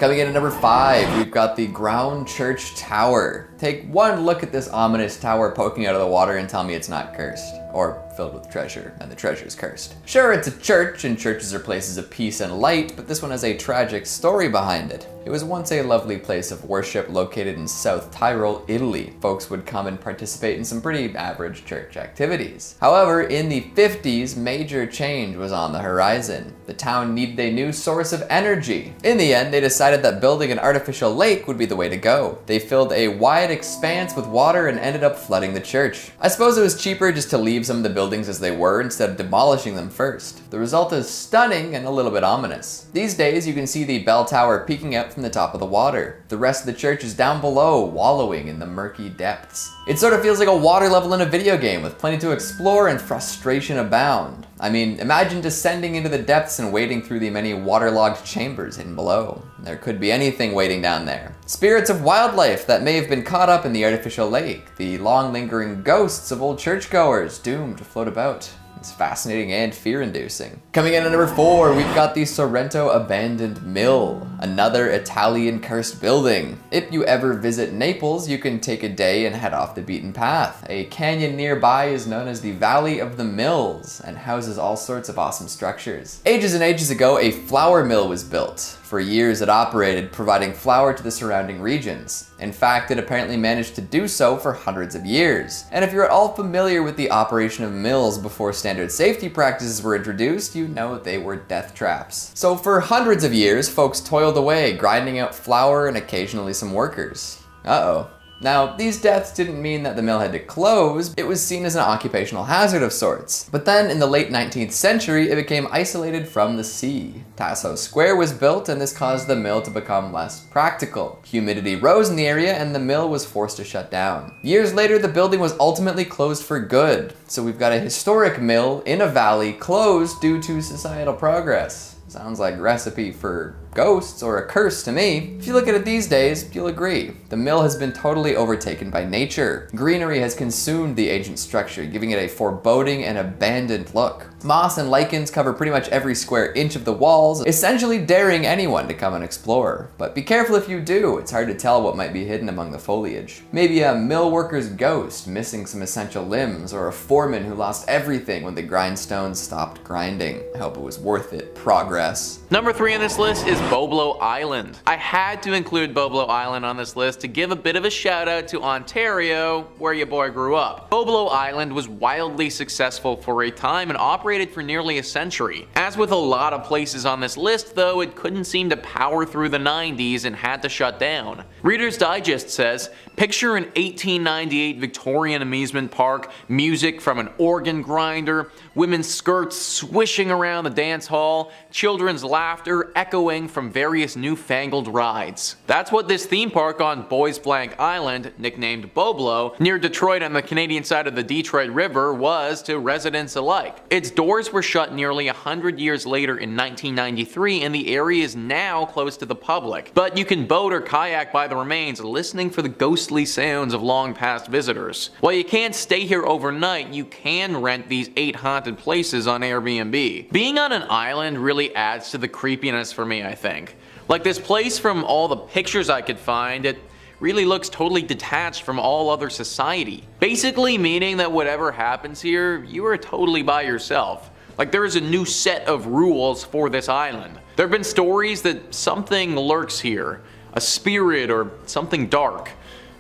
Coming in at number 5, we've got the Ground Church Tower. Take one look at this ominous tower poking out of the water and tell me it's not cursed, or filled with treasure, and the treasure's cursed. Sure, it's a church, and churches are places of peace and light, but this one has a tragic story behind it. It was once a lovely place of worship located in South Tyrol, Italy. Folks would come and participate in some pretty average church activities. However, in the 50s, major change was on the horizon. The town needed a new source of energy. In the end, they decided that building an artificial lake would be the way to go. They filled a wide expanse with water and ended up flooding the church. I suppose it was cheaper just to leave some of the buildings as they were instead of demolishing them first. The result is stunning and a little bit ominous. These days, you can see the bell tower peeking out from the top of the water. The rest of the church is down below, wallowing in the murky depths. It sort of feels like a water level in a video game with plenty to explore and frustration abound. I mean, imagine descending into the depths and wading through the many waterlogged chambers hidden below. There could be anything waiting down there. Spirits of wildlife that may have been caught up in the artificial lake, the long lingering ghosts of old churchgoers doomed to float about. It's fascinating and fear-inducing. Coming in at number 4, we've got the Sorrento Abandoned Mill, another Italian cursed building. If you ever visit Naples, you can take a day and head off the beaten path. A canyon nearby is known as the Valley of the Mills and houses all sorts of awesome structures. Ages and ages ago, a flour mill was built. For years it operated, providing flour to the surrounding regions. In fact, it apparently managed to do so for hundreds of years. And if you're at all familiar with the operation of mills before standard safety practices were introduced, you know they were death traps. So for hundreds of years, folks toiled away, grinding out flour and occasionally some workers. Uh-oh. Now, these deaths didn't mean that the mill had to close, it was seen as an occupational hazard of sorts. But then in the late 19th century, it became isolated from the sea. Tasso Square was built and this caused the mill to become less practical. Humidity rose in the area and the mill was forced to shut down. Years later, the building was ultimately closed for good. So we've got a historic mill in a valley closed due to societal progress. Sounds like a recipe for ghosts or a curse to me. If you look at it these days, you'll agree. The mill has been totally overtaken by nature. Greenery has consumed the ancient structure, giving it a foreboding and abandoned look. Moss and lichens cover pretty much every square inch of the walls, essentially daring anyone to come and explore. But be careful if you do, it's hard to tell what might be hidden among the foliage. Maybe a mill worker's ghost missing some essential limbs, or a foreman who lost everything when the grindstones stopped grinding. I hope it was worth it. Progress. Number 3 on this list is Boblo Island. I had to include Boblo Island on this list to give a bit of a shout out to Ontario, where your boy grew up. Boblo Island was wildly successful for a time and operated for nearly a century. As with a lot of places on this list though, it couldn't seem to power through the 90s and had to shut down. Reader's Digest says, picture an 1898 Victorian amusement park, music from an organ grinder, women's skirts swishing around the dance hall, children's laughter echoing from various newfangled rides. That's what this theme park on Boys Blank Island, nicknamed Boblo, near Detroit on the Canadian side of the Detroit River, was to residents alike. Its doors were shut nearly 100 years later in 1993 and the area is now closed to the public. But you can boat or kayak by the remains, listening for the ghostly sounds of long past visitors. While you can't stay here overnight, you can rent these 8 haunted places on Airbnb. Being on an island really adds to the creepiness for me, I think. Like this place, from all the pictures I could find, it really looks totally detached from all other society. Basically meaning that whatever happens here, you are totally by yourself. Like there is a new set of rules for this island. There have been stories that something lurks here, a spirit or something dark.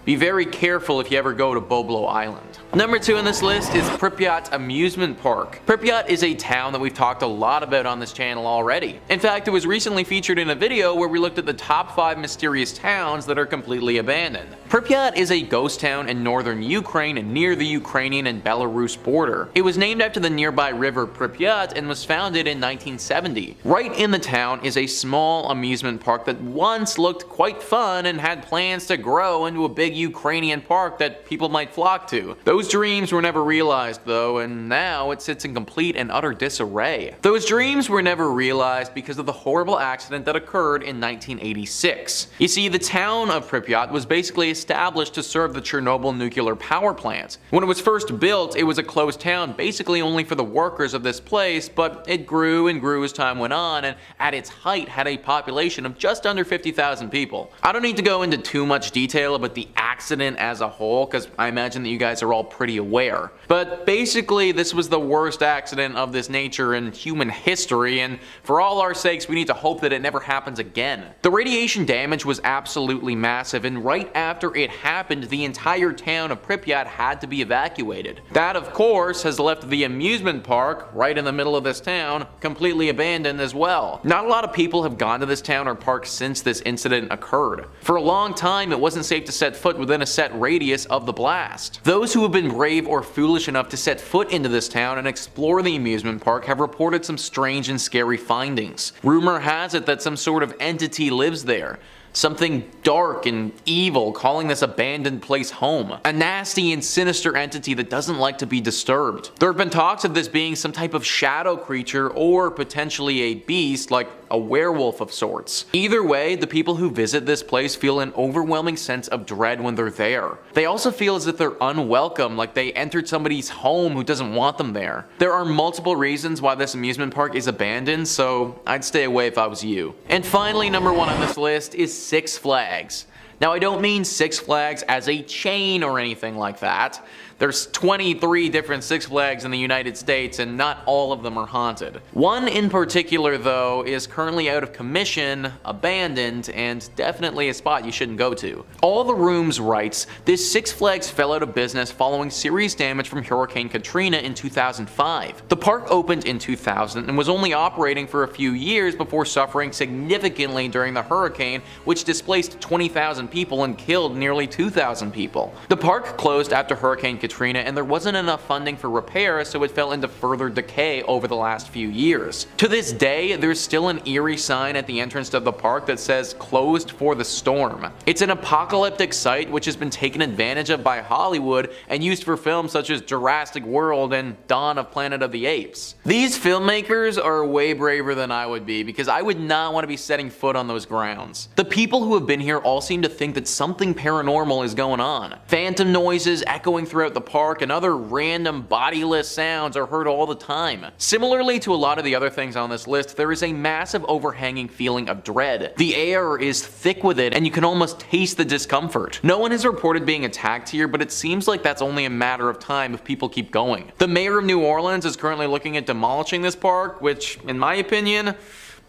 Be very careful if you ever go to Boblo Island. Number 2 on this list is Pripyat Amusement Park. Pripyat is a town that we've talked a lot about on this channel already. In fact, it was recently featured in a video where we looked at the top 5 mysterious towns that are completely abandoned. Pripyat is a ghost town in northern Ukraine and near the Ukrainian and Belarus border. It was named after the nearby river Pripyat and was founded in 1970. Right in the town is a small amusement park that once looked quite fun and had plans to grow into a big big Ukrainian park that people might flock to. Those dreams were never realized though, and now it sits in complete and utter disarray. Those dreams were never realized because of the horrible accident that occurred in 1986. You see, the town of Pripyat was basically established to serve the Chernobyl nuclear power plant. When it was first built, it was a closed town basically only for the workers of this place, but it grew and grew as time went on, and at its height had a population of just under 50,000 people. I don't need to go into too much detail about the accident as a whole, because I imagine that you guys are all pretty aware. But basically, this was the worst accident of this nature in human history, and for all our sakes, we need to hope that it never happens again. The radiation damage was absolutely massive, and right after it happened, the entire town of Pripyat had to be evacuated. That, of course, has left the amusement park, right in the middle of this town, completely abandoned as well. Not a lot of people have gone to this town or park since this incident occurred. For a long time, it wasn't safe to set foot within a set radius of the blast. Those who have been brave or foolish enough to set foot into this town and explore the amusement park have reported some strange and scary findings. Rumor has it that some sort of entity lives there. Something dark and evil calling this abandoned place home. A nasty and sinister entity that doesn't like to be disturbed. There have been talks of this being some type of shadow creature or potentially a beast like a werewolf of sorts. Either way, the people who visit this place feel an overwhelming sense of dread when they're there. They also feel as if they're unwelcome, like they entered somebody's home who doesn't want them there. There are multiple reasons why this amusement park is abandoned, so I'd stay away if I was you. And finally, number 1 on this list is Six Flags. Now, I don't mean Six Flags as a chain or anything like that. There's 23 different Six Flags in the United States, and not all of them are haunted. One in particular, though, is currently out of commission, abandoned, and definitely a spot you shouldn't go to. All the Rooms writes, this Six Flags fell out of business following serious damage from Hurricane Katrina in 2005. The park opened in 2000 and was only operating for a few years before suffering significantly during the hurricane, which displaced 20,000 people and killed nearly 2,000 people. The park closed after Hurricane Katrina, and there wasn't enough funding for repairs, so it fell into further decay over the last few years. To this day, there's still an eerie sign at the entrance to the park that says closed for the storm. It's an apocalyptic site which has been taken advantage of by Hollywood and used for films such as Jurassic World and Dawn of Planet of the Apes. These filmmakers are way braver than I would be, because I would not want to be setting foot on those grounds. The people who have been here all seem to think that something paranormal is going on. Phantom noises echoing throughout the park and other random bodiless sounds are heard all the time. Similarly to a lot of the other things on this list, there is a massive overhanging feeling of dread. The air is thick with it, and you can almost taste the discomfort. No one has reported being attacked here, but it seems like that's only a matter of time if people keep going. The mayor of New Orleans is currently looking at demolishing this park, which, in my opinion,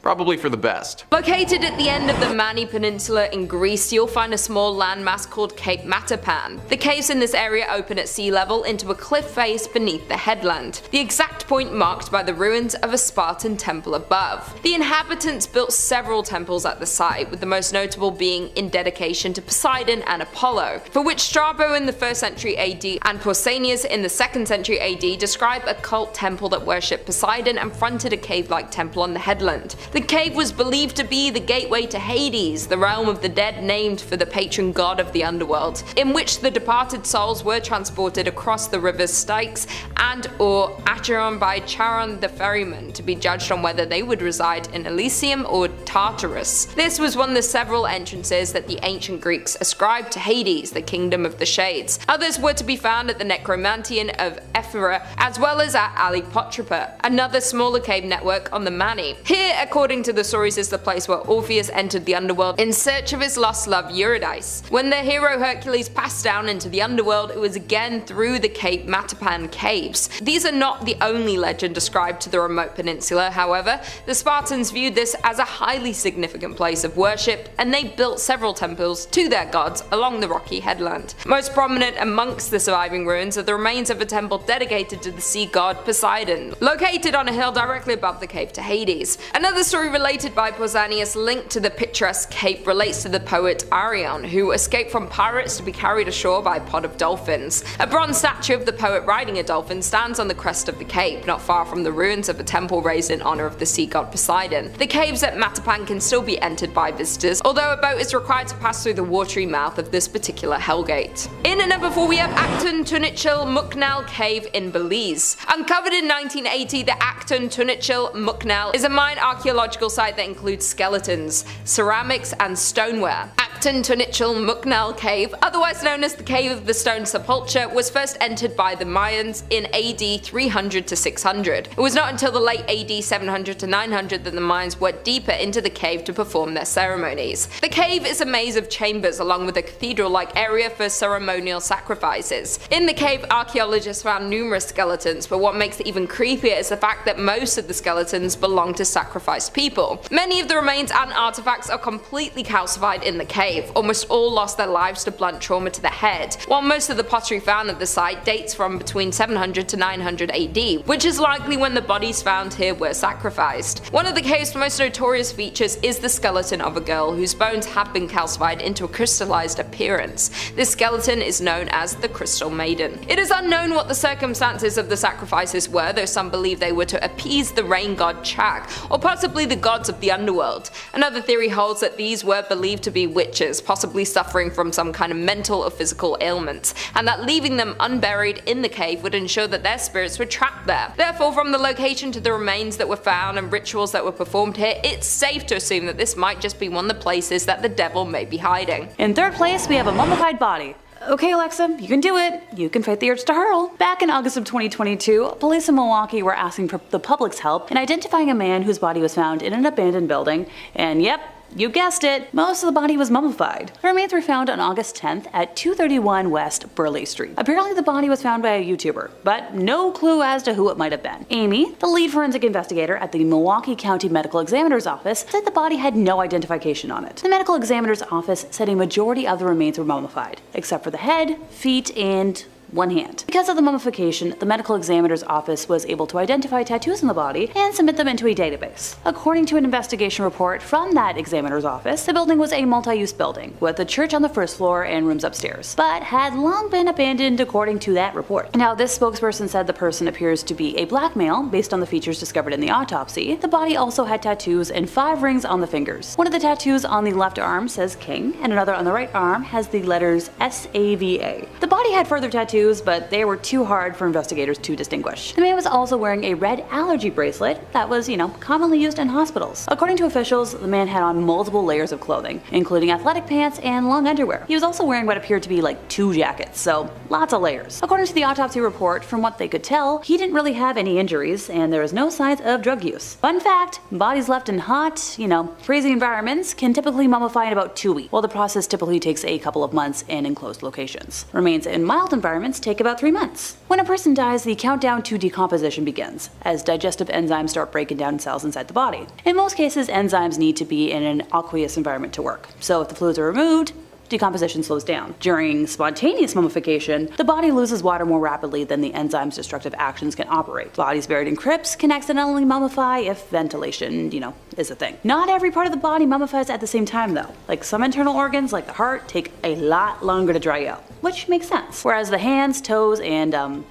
probably for the best. Located at the end of the Mani Peninsula in Greece, you'll find a small landmass called Cape Matapan. The caves in this area open at sea level into a cliff face beneath the headland, the exact point marked by the ruins of a Spartan temple above. The inhabitants built several temples at the site, with the most notable being in dedication to Poseidon and Apollo, for which Strabo in the 1st century AD and Pausanias in the 2nd century AD describe a cult temple that worshipped Poseidon and fronted a cave-like temple on the headland. The cave was believed to be the gateway to Hades, the realm of the dead named for the patron god of the underworld, in which the departed souls were transported across the rivers Styx and or Acheron by Charon the ferryman to be judged on whether they would reside in Elysium or Tartarus. This was one of the several entrances that the ancient Greeks ascribed to Hades, the kingdom of the shades. Others were to be found at the Necromantian of Ephyra, as well as at Alipotripa, another smaller cave network on the Mani. Here, according to the stories, is the place where Orpheus entered the underworld in search of his lost love Eurydice. When the hero Hercules passed down into the underworld, it was again through the Cape Matapan caves. These are not the only legend ascribed to the remote peninsula, however. The Spartans viewed this as a highly significant place of worship, and they built several temples to their gods along the rocky headland. Most prominent amongst the surviving ruins are the remains of a temple dedicated to the sea god Poseidon, located on a hill directly above the cave to Hades. Another story related by Pausanias linked to the picturesque cape relates to the poet Arion, who escaped from pirates to be carried ashore by a pod of dolphins. A bronze statue of the poet riding a dolphin stands on the crest of the cape, not far from the ruins of a temple raised in honor of the sea god Poseidon. The caves at Matapan can still be entered by visitors, although a boat is required to pass through the watery mouth of this particular hellgate. In at number 4 we have Acton Tunichil Muknal Cave in Belize. Uncovered in 1980, the Acton Tunichil Muknal is a mine archaeological site that includes skeletons, ceramics, and stoneware. Acton Tunichil Muknal Cave, otherwise known as the Cave of the Stone Sepulchre, was first entered by the Mayans in AD 300 to 600. It was not until the late AD 700 to 900 that the Mayans went deeper into the cave to perform their ceremonies. The cave is a maze of chambers along with a cathedral-like area for ceremonial sacrifices. In the cave, archaeologists found numerous skeletons, but what makes it even creepier is the fact that most of the skeletons belong to sacrificed people. Many of the remains and artifacts are completely calcified in the cave. Almost all lost their lives to blunt trauma to the head, while most of the pottery found at the site dates from between 700 to 900 AD, which is likely when the bodies found here were sacrificed. One of the cave's most notorious features is the skeleton of a girl whose bones have been calcified into a crystallized appearance. This skeleton is known as the Crystal Maiden. It is unknown what the circumstances of the sacrifices were, though some believe they were to appease the rain god Chak, or possibly the gods of the underworld. Another theory holds that these were believed to be witches, possibly suffering from some kind of mental or physical ailment, and that leaving them unburied in the cave would ensure that their spirits were trapped there. Therefore, from the location to the remains that were found and rituals that were performed here, it's safe to assume that this might just be one of the places that the devil may be hiding. In third place, we have a mummified body. Okay, Alexa, you can do it. You can fight the urge to hurl. Back in August of 2022, police in Milwaukee were asking for the public's help in identifying a man whose body was found in an abandoned building, and yep, you guessed it, most of the body was mummified. The remains were found on August 10th at 231 West Burleigh Street. Apparently the body was found by a YouTuber, but no clue as to who it might have been. Amy, the lead forensic investigator at the Milwaukee County Medical Examiner's Office, said the body had no identification on it. The medical examiner's office said a majority of the remains were mummified, except for the head, feet, and one hand. Because of the mummification, the medical examiner's office was able to identify tattoos on the body and submit them into a database. According to an investigation report from that examiner's office, the building was a multi-use building, with a church on the first floor and rooms upstairs, but had long been abandoned according to that report. Now, this spokesperson said the person appears to be a black male based on the features discovered in the autopsy. The body also had tattoos and 5 rings on the fingers. One of the tattoos on the left arm says King, and another on the right arm has the letters SAVA. The body had further tattoos, but they were too hard for investigators to distinguish. The man was also wearing a red allergy bracelet that was, commonly used in hospitals. According to officials, the man had on multiple layers of clothing, including athletic pants and long underwear. He was also wearing what appeared to be like 2 jackets, so lots of layers. According to the autopsy report, from what they could tell, he didn't really have any injuries, and there was no signs of drug use. Fun fact, bodies left in hot, crazy environments can typically mummify in about 2 weeks, while the process typically takes a couple of months in enclosed locations. Remains in mild environments take about 3 months. When a person dies, the countdown to decomposition begins, as digestive enzymes start breaking down cells inside the body. In most cases, enzymes need to be in an aqueous environment to work, so if the fluids are removed, decomposition slows down. During spontaneous mummification, the body loses water more rapidly than the enzyme's destructive actions can operate. Bodies buried in crypts can accidentally mummify if ventilation, is a thing. Not every part of the body mummifies at the same time though. Like some internal organs, like the heart, take a lot longer to dry out, which makes sense. Whereas the hands, toes, and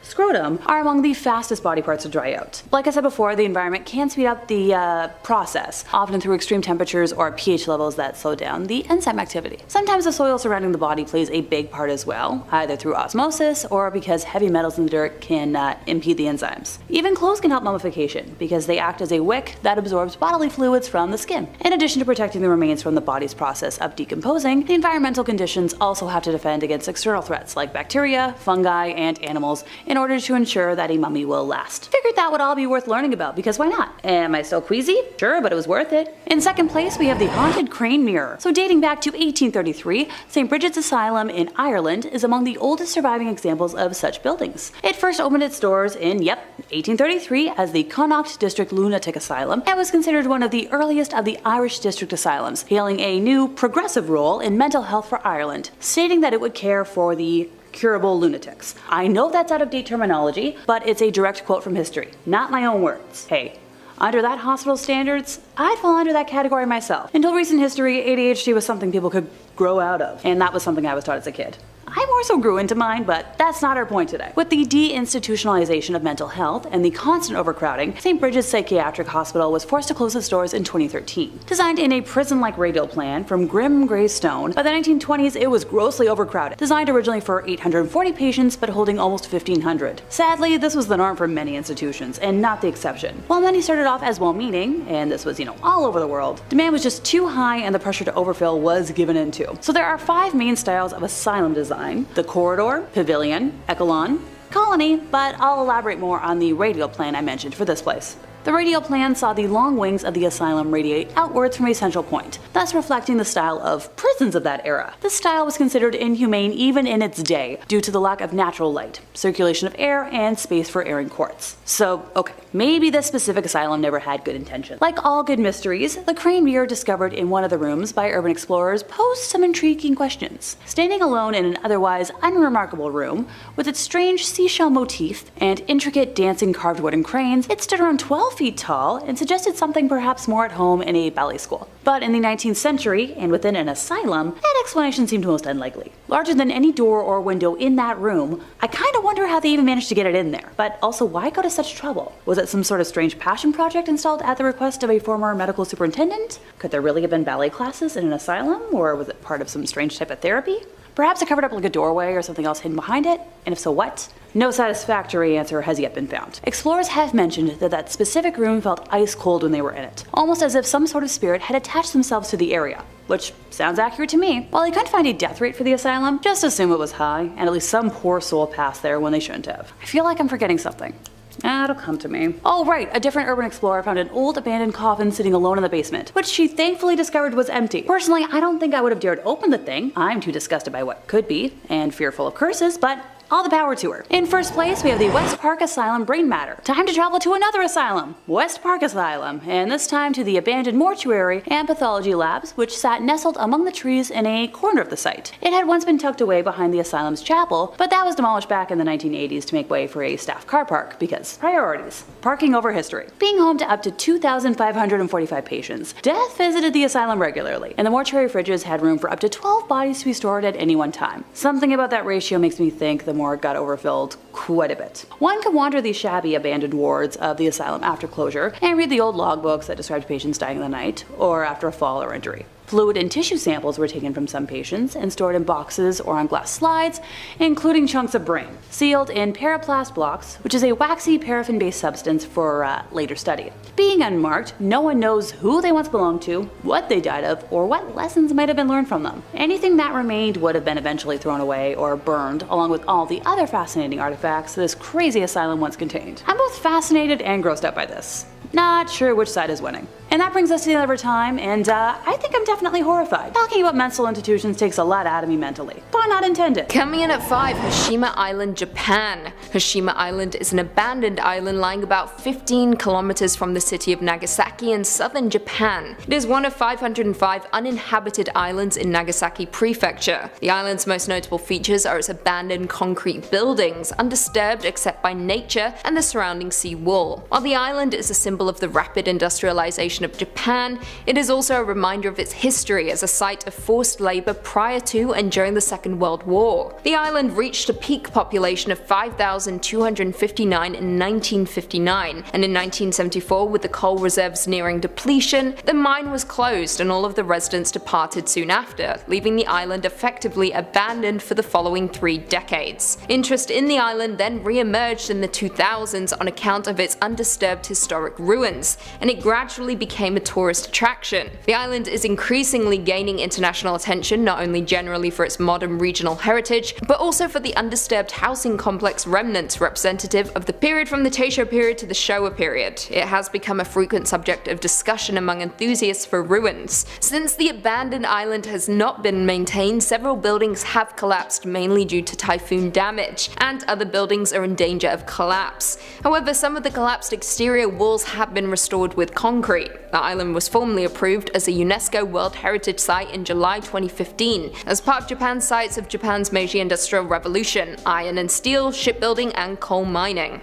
scrotum are among the fastest body parts to dry out. Like I said before, the environment can speed up the process, often through extreme temperatures or pH levels that slow down the enzyme activity. Sometimes the soil surrounding the body plays a big part as well, either through osmosis or because heavy metals in the dirt can impede the enzymes. Even clothes can help mummification because they act as a wick that absorbs bodily fluids from the skin. In addition to protecting the remains from the body's process of decomposing, the environmental conditions also have to defend against external threats like bacteria, fungi, and animals in order to ensure that a mummy will last. Figured that would all be worth learning about, because why not? Am I still queasy? Sure, but it was worth it. In second place, we have the Haunted Crane Mirror. So dating back to 1833, St. Bridget's Asylum in Ireland is among the oldest surviving examples of such buildings. It first opened its doors in, 1833 as the Connaught District Lunatic Asylum, and was considered one of the earliest of the Irish district asylums, hailing a new, progressive role in mental health for Ireland, stating that it would care for the curable lunatics. I know that's out of date terminology, but it's a direct quote from history, not my own words. Hey, Under that hospital standards, I'd fall under that category myself. Until recent history, ADHD was something people could grow out of, and that was something I was taught as a kid. I more so grew into mine, but that's not our point today. With the deinstitutionalization of mental health and the constant overcrowding, St. Bridget's Psychiatric Hospital was forced to close its doors in 2013. Designed in a prison-like radial plan from grim gray stone, by the 1920s it was grossly overcrowded. Designed originally for 840 patients, but holding almost 1,500. Sadly, this was the norm for many institutions, and not the exception. While many started off as well-meaning, and this was, all over the world, demand was just too high and the pressure to overfill was given into. So there are 5 main styles of asylum design: the corridor, pavilion, echelon, colony, but I'll elaborate more on the radial plan I mentioned for this place. The radial plan saw the long wings of the asylum radiate outwards from a central point, thus reflecting the style of prisons of that era. This style was considered inhumane even in its day, due to the lack of natural light, circulation of air, and space for airing courts. So, okay, maybe this specific asylum never had good intentions. Like all good mysteries, the crane mirror discovered in one of the rooms by urban explorers posed some intriguing questions. Standing alone in an otherwise unremarkable room, with its strange seashell motif and intricate dancing carved wooden cranes, it stood around 12 feet tall and suggested something perhaps more at home in a ballet school. But in the 19th century, and within an asylum, that explanation seemed most unlikely. Larger than any door or window in that room, I kinda wonder how they even managed to get it in there. But also, why go to such trouble? Was it some sort of strange passion project installed at the request of a former medical superintendent? Could there really have been ballet classes in an asylum, or was it part of some strange type of therapy? Perhaps it covered up like a doorway or something else hidden behind it, and if so, what? No satisfactory answer has yet been found. Explorers have mentioned that that specific room felt ice cold when they were in it, almost as if some sort of spirit had attached themselves to the area, which sounds accurate to me. While they couldn't find a death rate for the asylum, just assume it was high, and at least some poor soul passed there when they shouldn't have. I feel like I'm forgetting something. It'll come to me. Oh right, a different urban explorer found an old abandoned coffin sitting alone in the basement, which she thankfully discovered was empty. Personally, I don't think I would have dared open the thing. I'm too disgusted by what could be, and fearful of curses, but all the power to her. In first place, we have the West Park Asylum Brain Matter. Time to travel to another asylum, West Park Asylum, and this time to the abandoned mortuary and pathology labs, which sat nestled among the trees in a corner of the site. It had once been tucked away behind the asylum's chapel, but that was demolished back in the 1980s to make way for a staff car park, because priorities. Parking over history. Being home to up to 2,545 patients, Death visited the asylum regularly, and the mortuary fridges had room for up to 12 bodies to be stored at any one time. Something about that ratio makes me think the morgue got overfilled quite a bit. One could wander the shabby abandoned wards of the asylum after closure and read the old logbooks that described patients dying in the night or after a fall or injury. Fluid and tissue samples were taken from some patients and stored in boxes or on glass slides, including chunks of brain, sealed in paraplast blocks, which is a waxy paraffin-based substance for later study. Being unmarked, no one knows who they once belonged to, what they died of, or what lessons might have been learned from them. Anything that remained would have been eventually thrown away or burned, along with all the other fascinating artifacts this crazy asylum once contained. I'm both fascinated and grossed out by this. Not sure which side is winning. And that brings us to the end of our time, and I think I'm definitely horrified. Talking about mental institutions takes a lot out of me mentally. Pun not intended. Coming in at 5, Hashima Island, Japan. Hashima Island is an abandoned island lying about 15 kilometers from the city of Nagasaki in southern Japan. It is one of 505 uninhabited islands in Nagasaki Prefecture. The island's most notable features are its abandoned concrete buildings, undisturbed except by nature and the surrounding sea wall. While the island is a symbol of the rapid industrialization of Japan, it is also a reminder of its history as a site of forced labor prior to and during the Second World War. The island reached a peak population of 5,259 in 1959, and in 1974, with the coal reserves nearing depletion, the mine was closed and all of the residents departed soon after, leaving the island effectively abandoned for the following 3 decades. Interest in the island then re-emerged in the 2000s on account of its undisturbed historic ruins, and it gradually became a tourist attraction. The island is increasingly gaining international attention, not only generally for its modern regional heritage, but also for the undisturbed housing complex remnants representative of the period from the Taisho period to the Showa period. It has become a frequent subject of discussion among enthusiasts for ruins. Since the abandoned island has not been maintained, several buildings have collapsed mainly due to typhoon damage, and other buildings are in danger of collapse. However, some of the collapsed exterior walls have been restored with concrete. The island was formally approved as a UNESCO World Heritage Site in July 2015 as part of Japan's sites of Japan's Meiji Industrial Revolution, iron and steel, shipbuilding and coal mining.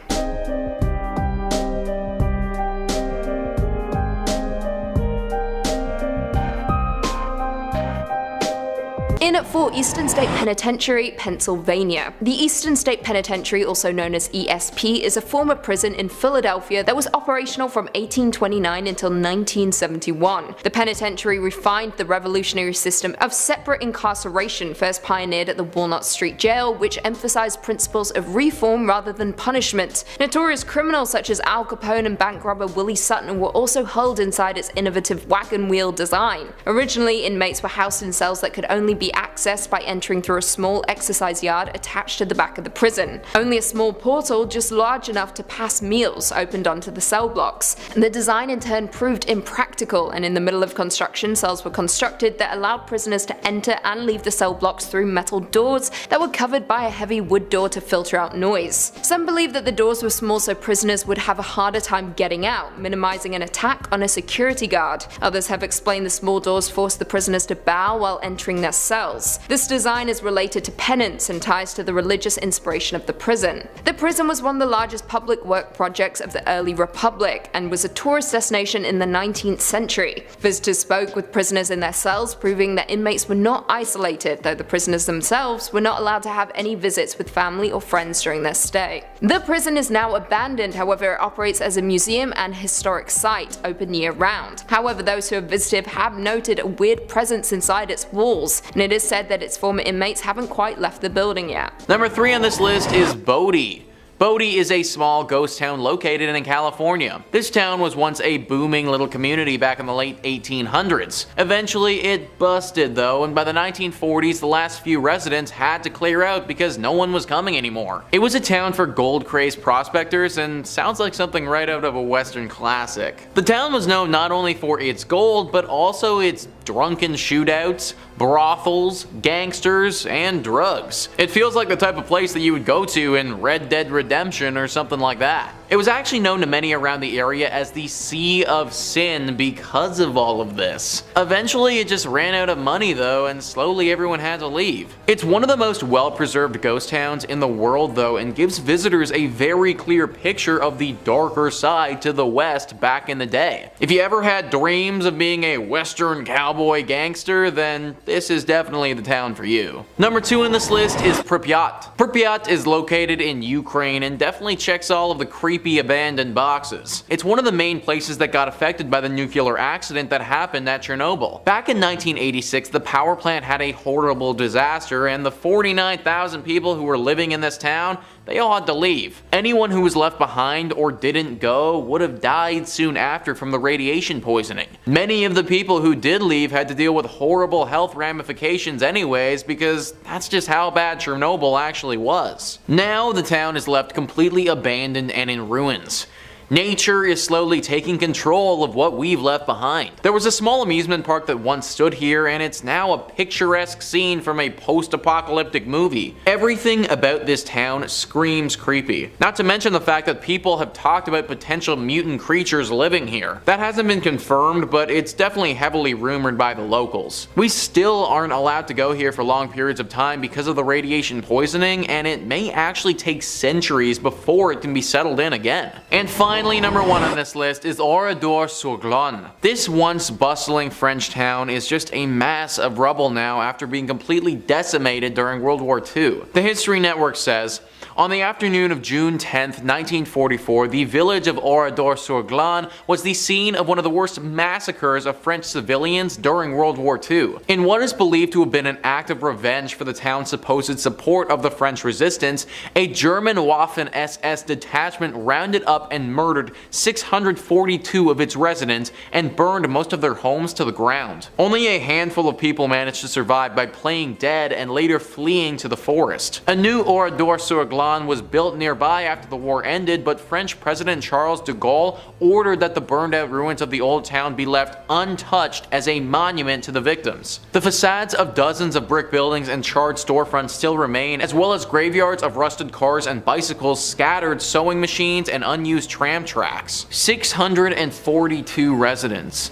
In for Eastern State Penitentiary, Pennsylvania. The Eastern State Penitentiary, also known as ESP, is a former prison in Philadelphia that was operational from 1829 until 1971. The penitentiary refined the revolutionary system of separate incarceration first pioneered at the Walnut Street Jail, which emphasized principles of reform rather than punishment. Notorious criminals such as Al Capone and bank robber Willie Sutton were also held inside its innovative wagon wheel design. Originally, inmates were housed in cells that could only be accessed by entering through a small exercise yard attached to the back of the prison. Only a small portal, just large enough to pass meals, opened onto the cell blocks. The design in turn proved impractical, and in the middle of construction, cells were constructed that allowed prisoners to enter and leave the cell blocks through metal doors that were covered by a heavy wood door to filter out noise. Some believe that the doors were small so prisoners would have a harder time getting out, minimizing an attack on a security guard. Others have explained the small doors forced the prisoners to bow while entering their cells. This design is related to penance and ties to the religious inspiration of the prison. The prison was one of the largest public work projects of the early Republic and was a tourist destination in the 19th century. Visitors spoke with prisoners in their cells, proving that inmates were not isolated, though the prisoners themselves were not allowed to have any visits with family or friends during their stay. The prison is now abandoned, however it operates as a museum and historic site, open year-round. However, those who have visited have noted a weird presence inside its walls, and it is said that its former inmates haven't quite left the building yet. Number 3 on this list is Bodie. Bodie is a small ghost town located in California. This town was once a booming little community back in the late 1800s. Eventually it busted though, and by the 1940s the last few residents had to clear out because no one was coming anymore. It was a town for gold-crazed prospectors and sounds like something right out of a western classic. The town was known not only for its gold but also its drunken shootouts, brothels, gangsters, and drugs. It feels like the type of place that you would go to in Red Dead Redemption or something like that. It was actually known to many around the area as the Sea of Sin because of all of this. Eventually it just ran out of money though, and slowly everyone had to leave. It's one of the most well-preserved ghost towns in the world though, and gives visitors a very clear picture of the darker side to the west back in the day. If you ever had dreams of being a western cowboy gangster, then this is definitely the town for you. Number 2 on this list is Pripyat. Pripyat is located in Ukraine and definitely checks all of the creepy abandoned boxes. It's one of the main places that got affected by the nuclear accident that happened at Chernobyl. Back in 1986, the power plant had a horrible disaster, and the 49,000 people who were living in this town, they all had to leave. Anyone who was left behind or didn't go would have died soon after from the radiation poisoning. Many of the people who did leave had to deal with horrible health ramifications anyways, because that's just how bad Chernobyl actually was. Now the town is left completely abandoned and in ruins. Nature is slowly taking control of what we've left behind. There was a small amusement park that once stood here, and it's now a picturesque scene from a post-apocalyptic movie. Everything about this town screams creepy. Not to mention the fact that people have talked about potential mutant creatures living here. That hasn't been confirmed, but it's definitely heavily rumored by the locals. We still aren't allowed to go here for long periods of time because of the radiation poisoning, and it may actually take centuries before it can be settled in again. And finally, number 1 on this list is Oradour-sur-Glane. This once bustling French town is just a mass of rubble now after being completely decimated during World War II. The History Network says, on the afternoon of June 10, 1944, the village of Oradour-sur-Glane was the scene of one of the worst massacres of French civilians during World War II. In what is believed to have been an act of revenge for the town's supposed support of the French resistance, a German Waffen-SS detachment rounded up and murdered 642 of its residents and burned most of their homes to the ground. Only a handful of people managed to survive by playing dead and later fleeing to the forest. A new Oradour-sur-Glane was built nearby after the war ended, but French President Charles de Gaulle ordered that the burned out ruins of the old town be left untouched as a monument to the victims. The facades of dozens of brick buildings and charred storefronts still remain, as well as graveyards of rusted cars and bicycles, scattered sewing machines, and unused tram tracks. 642 residents.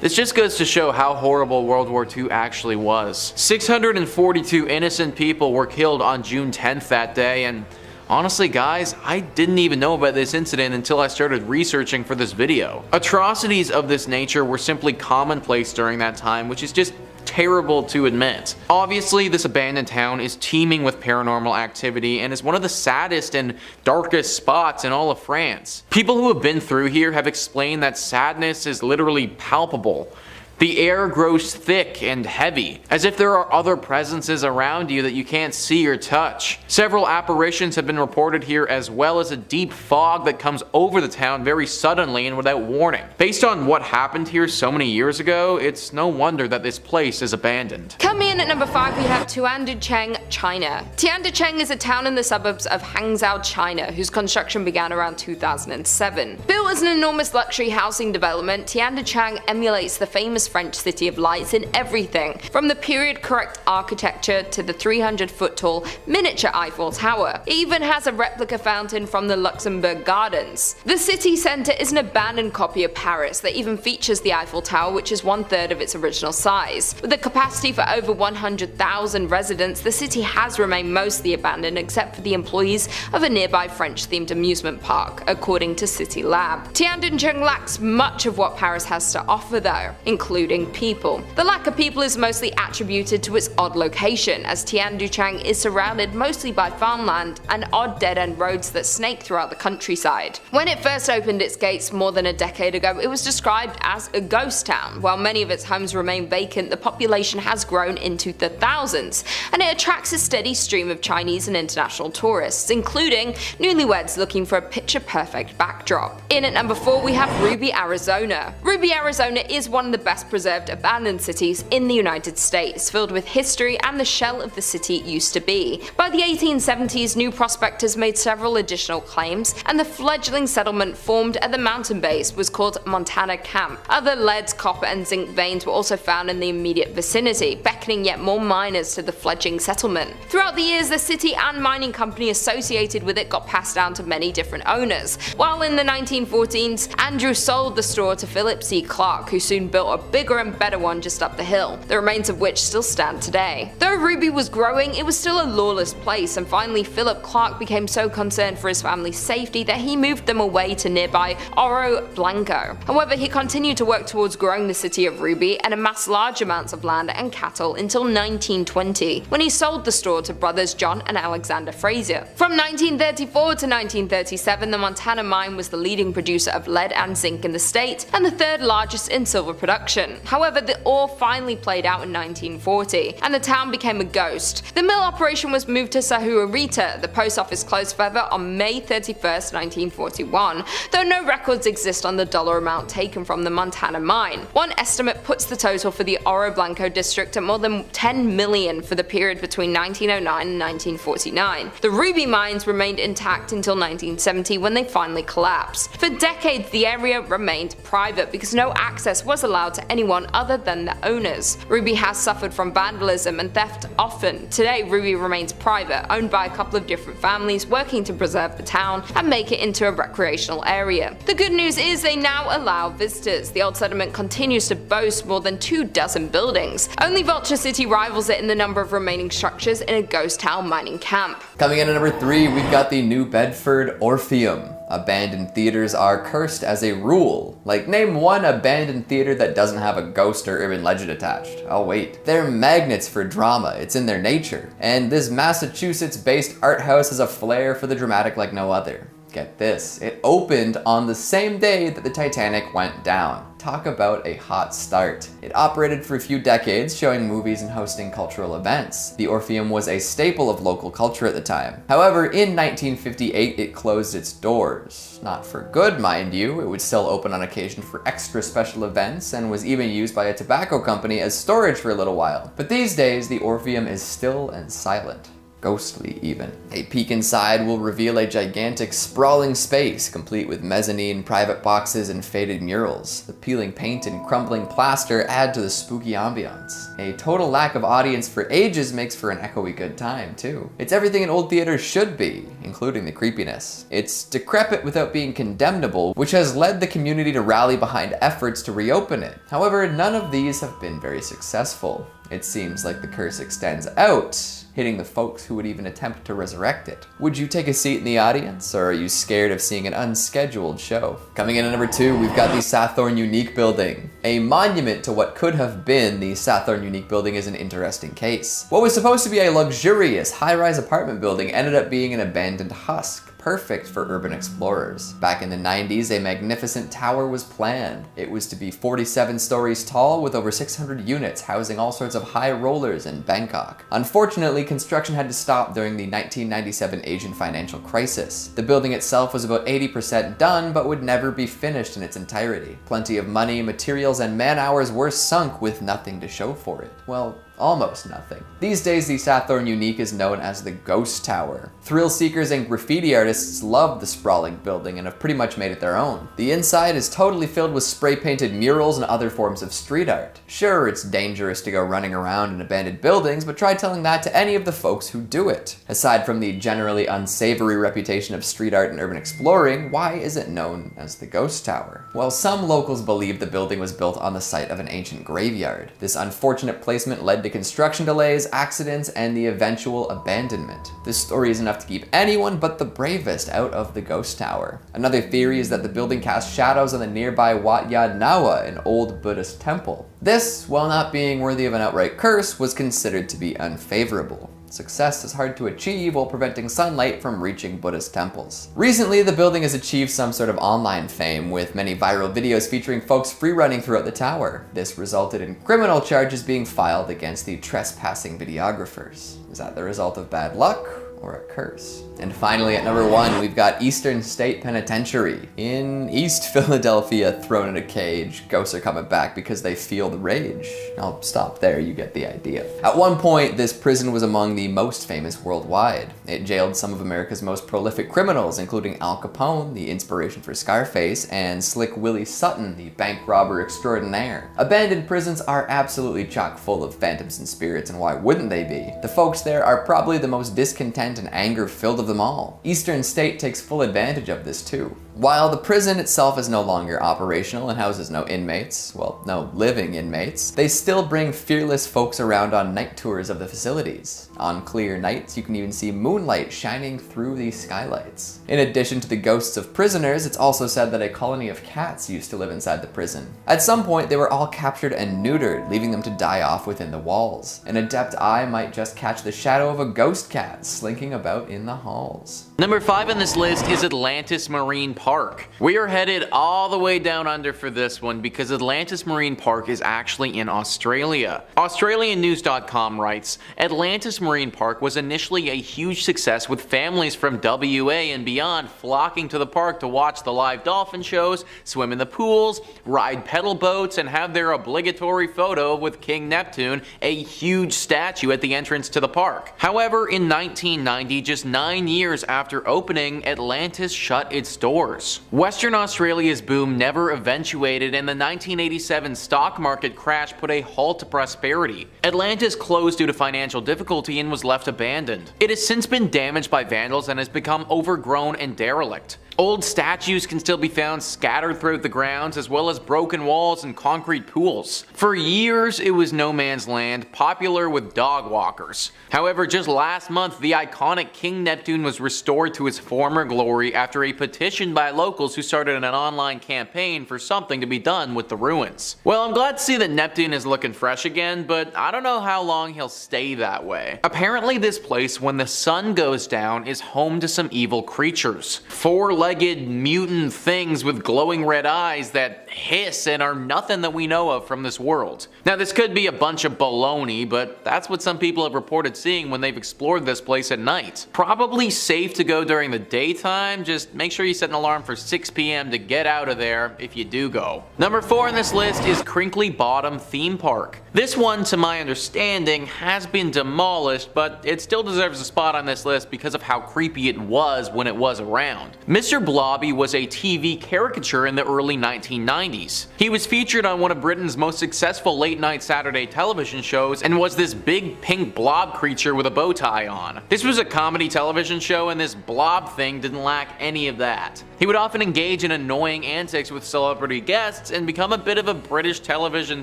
This just goes to show how horrible World War II actually was. 642 innocent people were killed on June 10th that day, and honestly guys, I didn't even know about this incident until I started researching for this video. Atrocities of this nature were simply commonplace during that time, which is just terrible to admit. Obviously, this abandoned town is teeming with paranormal activity and is one of the saddest and darkest spots in all of France. People who have been through here have explained that sadness is literally palpable. The air grows thick and heavy, as if there are other presences around you that you can't see or touch. Several apparitions have been reported here, as well as a deep fog that comes over the town very suddenly and without warning. Based on what happened here so many years ago, it's no wonder that this place is abandoned. Coming in at number 5, we have Tianducheng, China. Tianducheng is a town in the suburbs of Hangzhou, China, whose construction began around 2007. Built as an enormous luxury housing development, Tianducheng emulates the famous French City of Lights in everything, from the period correct architecture to the 300-foot tall miniature Eiffel Tower. It even has a replica fountain from the Luxembourg Gardens. The city centre is an abandoned copy of Paris that even features the Eiffel Tower, which is 1/3 of its original size. With a capacity for over 100,000 residents, the city has remained mostly abandoned except for the employees of a nearby French-themed amusement park, according to City Lab. Tianducheng lacks much of what Paris has to offer though, including people. The lack of people is mostly attributed to its odd location, as Tianducheng is surrounded mostly by farmland and odd dead-end roads that snake throughout the countryside. When it first opened its gates more than a decade ago, it was described as a ghost town. While many of its homes remain vacant, the population has grown into the thousands, and it attracts a steady stream of Chinese and international tourists, including newlyweds looking for a picture-perfect backdrop. In at number 4, we have Ruby, Arizona. Ruby, Arizona is one of the best preserved abandoned cities in the United States, filled with history and the shell of the city it used to be. By the 1870s, new prospectors made several additional claims, and the fledgling settlement formed at the mountain base was called Montana Camp. Other lead, copper and zinc veins were also found in the immediate vicinity, beckoning yet more miners to the fledgling settlement. Throughout the years, the city and mining company associated with it got passed down to many different owners, while in the 1914s, Andrew sold the store to Philip C. Clark, who soon built a bigger and better one just up the hill, the remains of which still stand today. Though Ruby was growing, it was still a lawless place, and finally Philip Clark became so concerned for his family's safety that he moved them away to nearby Oro Blanco. However, he continued to work towards growing the city of Ruby and amassed large amounts of land and cattle until 1920, when he sold the store to brothers John and Alexander Frazier. From 1934 to 1937, the Montana mine was the leading producer of lead and zinc in the state, and the third largest in silver production. However, the ore finally played out in 1940, and the town became a ghost. The mill operation was moved to Sahuarita. The post office closed forever on May 31st, 1941, though no records exist on the dollar amount taken from the Montana mine. One estimate puts the total for the Oro Blanco district at more than 10 million for the period between 1909 and 1949. The Ruby mines remained intact until 1970, when they finally collapsed. For decades, the area remained private because no access was allowed to anyone other than the owners. Ruby has suffered from vandalism and theft often. Today, Ruby remains private, owned by a couple of different families working to preserve the town and make it into a recreational area. The good news is they now allow visitors. The old settlement continues to boast more than 24 buildings. Only Vulture City rivals it in the number of remaining structures in a ghost town mining camp. Coming in at number 3, we've got the New Bedford Orpheum. Abandoned theaters are cursed as a rule. Like, name one abandoned theater that doesn't have a ghost or urban legend attached. Oh wait. They're magnets for drama, it's in their nature. And this Massachusetts-based art house has a flair for the dramatic like no other. Get this, it opened on the same day that the Titanic went down. Talk about a hot start. It operated for a few decades, showing movies and hosting cultural events. The Orpheum was a staple of local culture at the time. However, in 1958, it closed its doors. Not for good, mind you. It would still open on occasion for extra special events, and was even used by a tobacco company as storage for a little while. But these days, the Orpheum is still and silent. Ghostly even. A peek inside will reveal a gigantic sprawling space, complete with mezzanine, private boxes, and faded murals. The peeling paint and crumbling plaster add to the spooky ambiance. A total lack of audience for ages makes for an echoey good time, too. It's everything an old theater should be, including the creepiness. It's decrepit without being condemnable, which has led the community to rally behind efforts to reopen it. However, none of these have been very successful. It seems like the curse extends out, hitting the folks who would even attempt to resurrect it. Would you take a seat in the audience, or are you scared of seeing an unscheduled show? Coming in at number 2, we've got the Sathorn Unique Building. A monument to what could have been the Sathorn Unique Building is an interesting case. What was supposed to be a luxurious, high-rise apartment building ended up being an abandoned husk. Perfect for urban explorers. Back in the 90s, a magnificent tower was planned. It was to be 47 stories tall with over 600 units housing all sorts of high rollers in Bangkok. Unfortunately, construction had to stop during the 1997 Asian financial crisis. The building itself was about 80% done, but would never be finished in its entirety. Plenty of money, materials, and man-hours were sunk with nothing to show for it. Well, almost nothing. These days, the Sathorn Unique is known as the Ghost Tower. Thrill seekers and graffiti artists love the sprawling building and have pretty much made it their own. The inside is totally filled with spray-painted murals and other forms of street art. Sure, it's dangerous to go running around in abandoned buildings, but try telling that to any of the folks who do it. Aside from the generally unsavory reputation of street art and urban exploring, why is it known as the Ghost Tower? Well, some locals believe the building was built on the site of an ancient graveyard. This unfortunate placement led to construction delays, accidents, and the eventual abandonment. This story is enough to keep anyone but the bravest out of the Ghost Tower. Another theory is that the building cast shadows on the nearby Wat Yad Nawa, an old Buddhist temple. This, while not being worthy of an outright curse, was considered to be unfavorable. Success is hard to achieve while preventing sunlight from reaching Buddhist temples. Recently, the building has achieved some sort of online fame, with many viral videos featuring folks free-running throughout the tower. This resulted in criminal charges being filed against the trespassing videographers. Is that the result of bad luck or a curse? And finally, at number 1, we've got Eastern State Penitentiary. In East Philadelphia, thrown in a cage, ghosts are coming back because they feel the rage. I'll stop there, you get the idea. At one point, this prison was among the most famous worldwide. It jailed some of America's most prolific criminals, including Al Capone, the inspiration for Scarface, and Slick Willie Sutton, the bank robber extraordinaire. Abandoned prisons are absolutely chock full of phantoms and spirits, and why wouldn't they be? The folks there are probably the most discontent and anger-filled of them all. Eastern State takes full advantage of this too. While the prison itself is no longer operational and houses no inmates, well, no living inmates, they still bring fearless folks around on night tours of the facilities. On clear nights, you can even see moonlight shining through these skylights. In addition to the ghosts of prisoners, it's also said that a colony of cats used to live inside the prison. At some point, they were all captured and neutered, leaving them to die off within the walls. An adept eye might just catch the shadow of a ghost cat slinking about in the halls. Number 5 on this list is Atlantis Marine Park. We are headed all the way down under for this one because Atlantis Marine Park is actually in Australia. AustralianNews.com writes, Atlantis Marine Park was initially a huge success with families from WA and beyond flocking to the park to watch the live dolphin shows, swim in the pools, ride pedal boats, and have their obligatory photo with King Neptune, a huge statue at the entrance to the park. However, in 1990, just 9 years after opening, Atlantis shut its doors. Western Australia's boom never eventuated, and the 1987 stock market crash put a halt to prosperity. Atlantis closed due to financial difficulty and was left abandoned. It has since been damaged by vandals and has become overgrown and derelict. Old statues can still be found scattered throughout the grounds, as well as broken walls and concrete pools. For years, it was no man's land, popular with dog walkers. However, just last month, the iconic King Neptune was restored to his former glory after a petition by locals who started an online campaign for something to be done with the ruins. Well, I'm glad to see that Neptune is looking fresh again, but I don't know how long he'll stay that way. Apparently, this place, when the sun goes down, is home to some evil creatures. Four-legged mutant things with glowing red eyes that hiss and are nothing that we know of from this world. Now, this could be a bunch of baloney, but that's what some people have reported seeing when they've explored this place at night. Probably safe to go during the daytime, just make sure you set an alarm for 6 p.m. to get out of there if you do go. Number 4 on this list is Crinkly Bottom Theme Park. This one, to my understanding, has been demolished, but it still deserves a spot on this list because of how creepy it was when it was around. Mr. Mr. Blobby was a TV caricature in the early 1990s. He was featured on one of Britain's most successful late-night Saturday television shows and was this big pink blob creature with a bow tie on. This was a comedy television show and this blob thing didn't lack any of that. He would often engage in annoying antics with celebrity guests and become a bit of a British television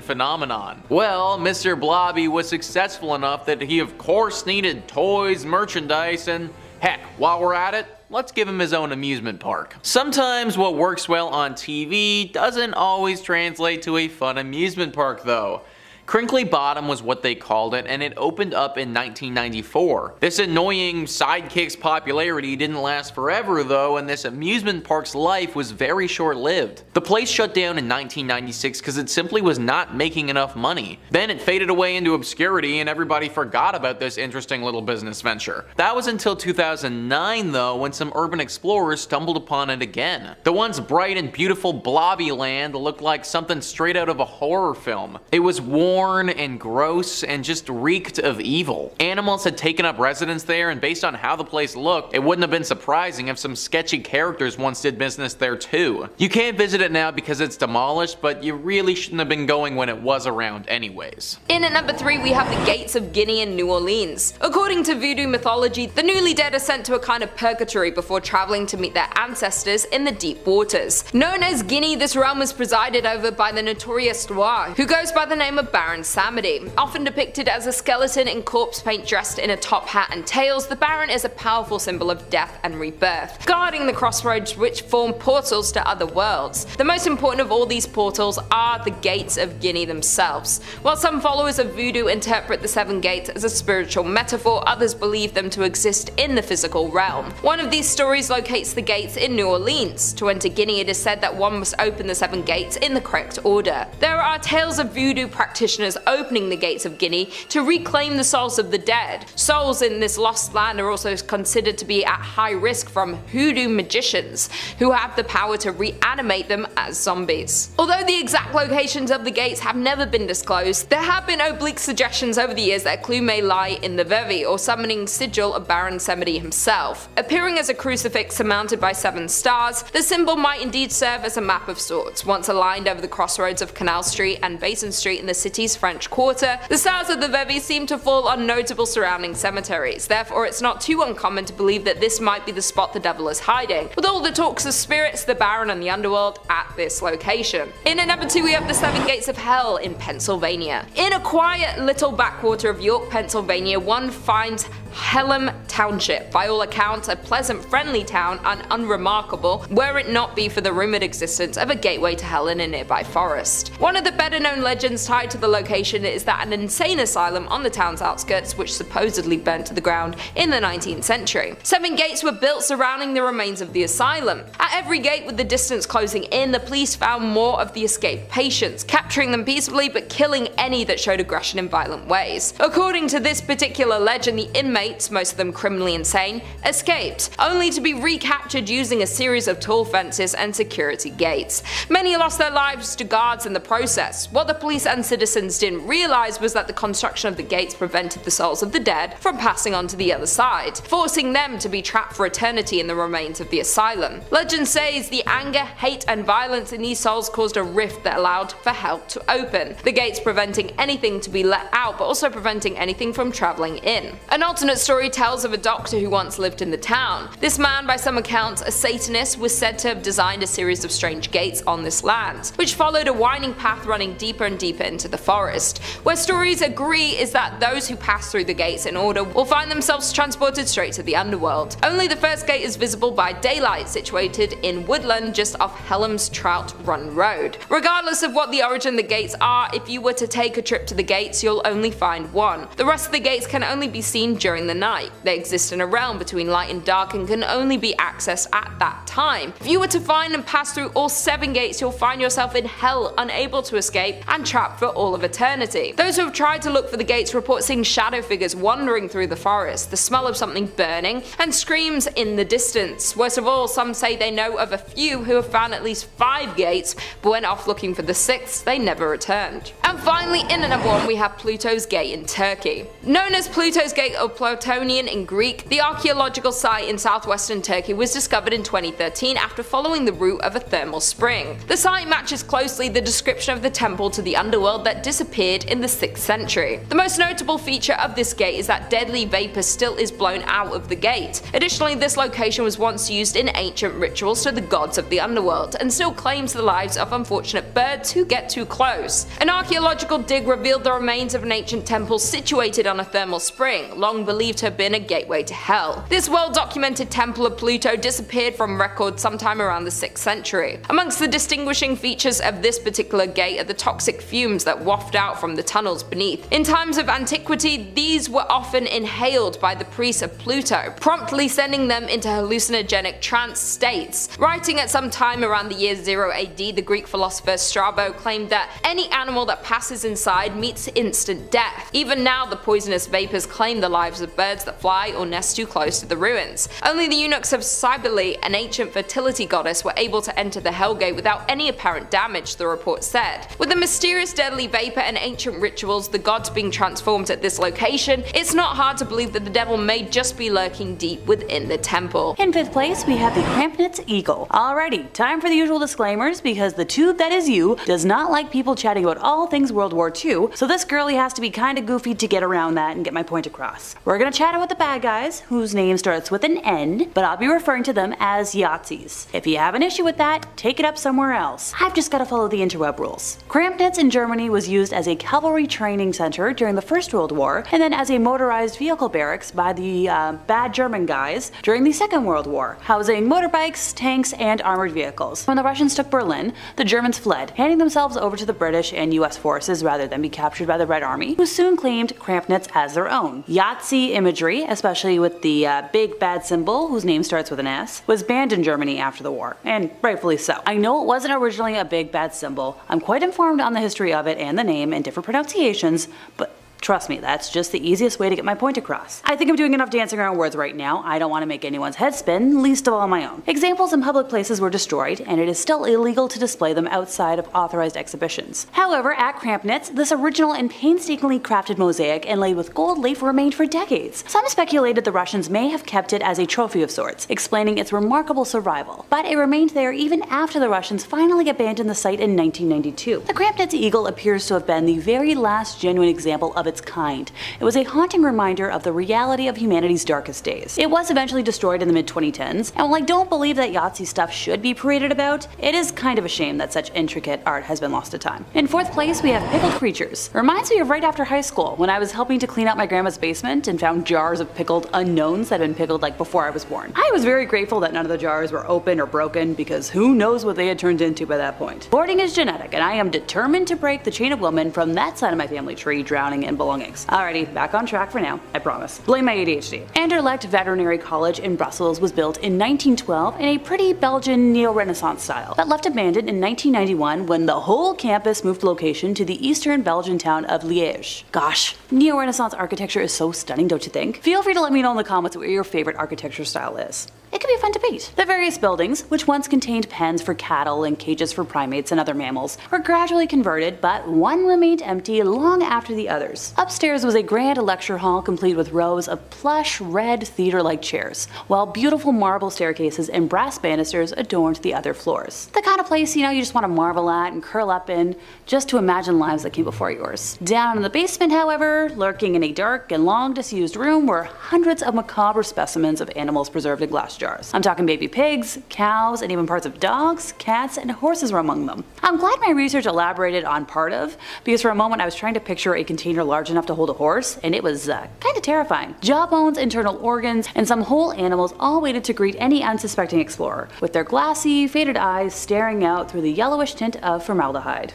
phenomenon. Well, Mr. Blobby was successful enough that he of course needed toys, merchandise, and heck, while we're at it, let's give him his own amusement park. Sometimes what works well on TV doesn't always translate to a fun amusement park though. Crinkly Bottom was what they called it, and it opened up in 1994. This annoying sidekick's popularity didn't last forever though, and this amusement park's life was very short-lived. The place shut down in 1996 because it simply was not making enough money. Then it faded away into obscurity and everybody forgot about this interesting little business venture. That was until 2009 though, when some urban explorers stumbled upon it again. The once bright and beautiful Blobby Land looked like something straight out of a horror film. It was worn and gross and just reeked of evil. Animals had taken up residence there, and based on how the place looked, it wouldn't have been surprising if some sketchy characters once did business there too. You can't visit it now because it's demolished, but you really shouldn't have been going when it was around anyways. In at number 3 we have the Gates of Guinea in New Orleans. According to voodoo mythology, the newly dead are sent to a kind of purgatory before traveling to meet their ancestors in the deep waters. Known as Guinea, this realm is presided over by the notorious Loire, who goes by the name of Baron Samedi. Often depicted as a skeleton in corpse paint dressed in a top hat and tails, the Baron is a powerful symbol of death and rebirth, guarding the crossroads which form portals to other worlds. The most important of all these portals are the Gates of Guinea themselves. While some followers of voodoo interpret the 7 gates as a spiritual metaphor, others believe them to exist in the physical realm. One of these stories locates the gates in New Orleans. To enter Guinea, it is said that one must open the 7 gates in the correct order. There are tales of voodoo practitioners opening the Gates of Guinea to reclaim the souls of the dead. Souls in this lost land are also considered to be at high risk from hoodoo magicians, who have the power to reanimate them as zombies. Although the exact locations of the gates have never been disclosed, there have been oblique suggestions over the years that a clue may lie in the Vevi, or summoning sigil of Baron Samedi himself. Appearing as a crucifix surmounted by 7 stars, the symbol might indeed serve as a map of sorts. Once aligned over the crossroads of Canal Street and Basin Street in the city's French Quarter, the stars of the Vevi seem to fall on notable surrounding cemeteries. Therefore, it's not too uncommon to believe that this might be the spot the devil is hiding, with all the talks of spirits, the Baron and the underworld at this location. In at number 2 we have the 7 Gates of Hell in Pennsylvania. In a quiet little backwater of York, Pennsylvania, one finds Hellam Township, by all accounts a pleasant, friendly town and unremarkable, were it not be for the rumoured existence of a gateway to hell in a nearby forest. One of the better known legends tied to the location is that an insane asylum on the town's outskirts which supposedly burnt to the ground in the 19th century. 7 gates were built surrounding the remains of the asylum. At every gate, with the distance closing in, the police found more of the escaped patients, capturing them peacefully but killing any that showed aggression in violent ways. According to this particular legend, the inmates, most of them criminally insane, escaped, only to be recaptured using a series of tall fences and security gates. Many lost their lives to guards in the process. What the police and citizens didn't realize was that the construction of the gates prevented the souls of the dead from passing on to the other side, forcing them to be trapped for eternity in the remains of the asylum. Legend says the anger, hate and violence in these souls caused a rift that allowed for hell to open, the gates preventing anything to be let out but also preventing anything from travelling in. An alternate story tells of a doctor who once lived in the town. This man, by some accounts a Satanist, was said to have designed a series of strange gates on this land, which followed a winding path running deeper and deeper into the forest, where stories agree is that those who pass through the gates in order will find themselves transported straight to the underworld. Only the first gate is visible by daylight, situated in woodland just off Hellam's Trout Run Road. Regardless of what the origin of the gates are, if you were to take a trip to the gates, you'll only find one. The rest of the gates can only be seen during the night. They exist in a realm between light and dark and can only be accessed at that time. If you were to find and pass through all 7 gates, you'll find yourself in hell, unable to escape and trapped for all of eternity. Those who have tried to look for the gates report seeing shadow figures wandering through the forest, the smell of something burning, and screams in the distance. Worst of all, some say they know of a few who have found at least 5 gates, but went off looking for the 6th, they never returned. And finally, in at number 1 we have Pluto's Gate in Turkey. Known as Pluto's Gate or Plutonian in Greek, the archaeological site in southwestern Turkey was discovered in 2013 after following the route of a thermal spring. The site matches closely the description of the temple to the underworld that disappeared in the 6th century. The most notable feature of this gate is that deadly vapor still is blown out of the gate. Additionally, this location was once used in ancient rituals to the gods of the underworld, and still claims the lives of unfortunate birds who get too close. An archaeological dig revealed the remains of an ancient temple situated on a thermal spring, long believed to have been a gateway to hell. This well-documented temple of Pluto disappeared from record sometime around the 6th century. Amongst the distinguishing features of this particular gate are the toxic fumes that waft out from the tunnels beneath. In times of antiquity, these were often inhaled by the priests of Pluto, promptly sending them into hallucinogenic trance states. Writing at some time around the year 0 AD, the Greek philosopher Strabo claimed that any animal that passes inside meets instant death. Even now, the poisonous vapors claim the lives of birds that fly or nest too close to the ruins. Only the eunuchs of Cybele, an ancient fertility goddess, were able to enter the Hellgate without any apparent damage, the report said. With the mysterious deadly vapor and ancient rituals, the gods being transformed at this location, it's not hard to believe that the devil may just be lurking deep within the temple. In 5th place, we have the Krampnitz Eagle. Alrighty, time for the usual disclaimers because the tube that is you does not like people chatting about all things World War II, so this girlie has to be kinda goofy to get around that and get my point across. We're gonna chat about the bad guys, whose name starts with an N, but I'll be referring to them as Yahtzees. If you have an issue with that, take it up somewhere else. I've just gotta follow the interweb rules. Krampnitz in Germany was used as a cavalry training center during the First World War, and then as a motorized vehicle barracks by the bad German guys during the Second World War, housing motorbikes, tanks, and armored vehicles. When the Russians took Berlin, the Germans fled, handing themselves over to the British and US forces rather than be captured by the Red Army, who soon claimed Krampnitz as their own. Yahtzee imagery, especially with the big bad symbol, whose name starts with an S, was banned in Germany after the war, and rightfully so. I know it wasn't originally a big bad symbol, I'm quite informed on the history of it and the name and different pronunciations, but trust me, that's just the easiest way to get my point across. I think I'm doing enough dancing around words right now. I don't want to make anyone's head spin, least of all my own. Examples in public places were destroyed, and it is still illegal to display them outside of authorized exhibitions. However, at Krampnitz, this original and painstakingly crafted mosaic inlaid with gold leaf remained for decades. Some speculated the Russians may have kept it as a trophy of sorts, explaining its remarkable survival. But it remained there even after the Russians finally abandoned the site in 1992. The Krampnitz eagle appears to have been the very last genuine example of its kind. It was a haunting reminder of the reality of humanity's darkest days. It was eventually destroyed in the mid-2010s, and while I don't believe that Yahtzee stuff should be paraded about, it is kind of a shame that such intricate art has been lost to time. In 4th place, we have pickled creatures. Reminds me of right after high school, when I was helping to clean out my grandma's basement and found jars of pickled unknowns that had been pickled like before I was born. I was very grateful that none of the jars were open or broken, because who knows what they had turned into by that point. Hoarding is genetic, and I am determined to break the chain of women from that side of my family tree drowning in belongings. Alrighty, back on track for now, I promise. Blame my ADHD. Anderlecht Veterinary College in Brussels was built in 1912 in a pretty Belgian neo-Renaissance style, but left abandoned in 1991 when the whole campus moved location to the eastern Belgian town of Liège. Gosh, neo-Renaissance architecture is so stunning, don't you think? Feel free to let me know in the comments what your favorite architecture style is. It could be a fun debate. The various buildings, which once contained pens for cattle and cages for primates and other mammals, were gradually converted, but one remained empty long after the others. Upstairs was a grand lecture hall complete with rows of plush, red, theater-like chairs, while beautiful marble staircases and brass banisters adorned the other floors. The kind of place, you just want to marvel at and curl up in, just to imagine lives that came before yours. Down in the basement, however, lurking in a dark and long disused room, were hundreds of macabre specimens of animals preserved in glass jars. I'm talking baby pigs, cows, and even parts of dogs, cats, and horses were among them. I'm glad my research elaborated on part of, because for a moment I was trying to picture a container large enough to hold a horse, and it was kinda terrifying. Jawbones, internal organs, and some whole animals all waited to greet any unsuspecting explorer, with their glassy, faded eyes staring out through the yellowish tint of formaldehyde.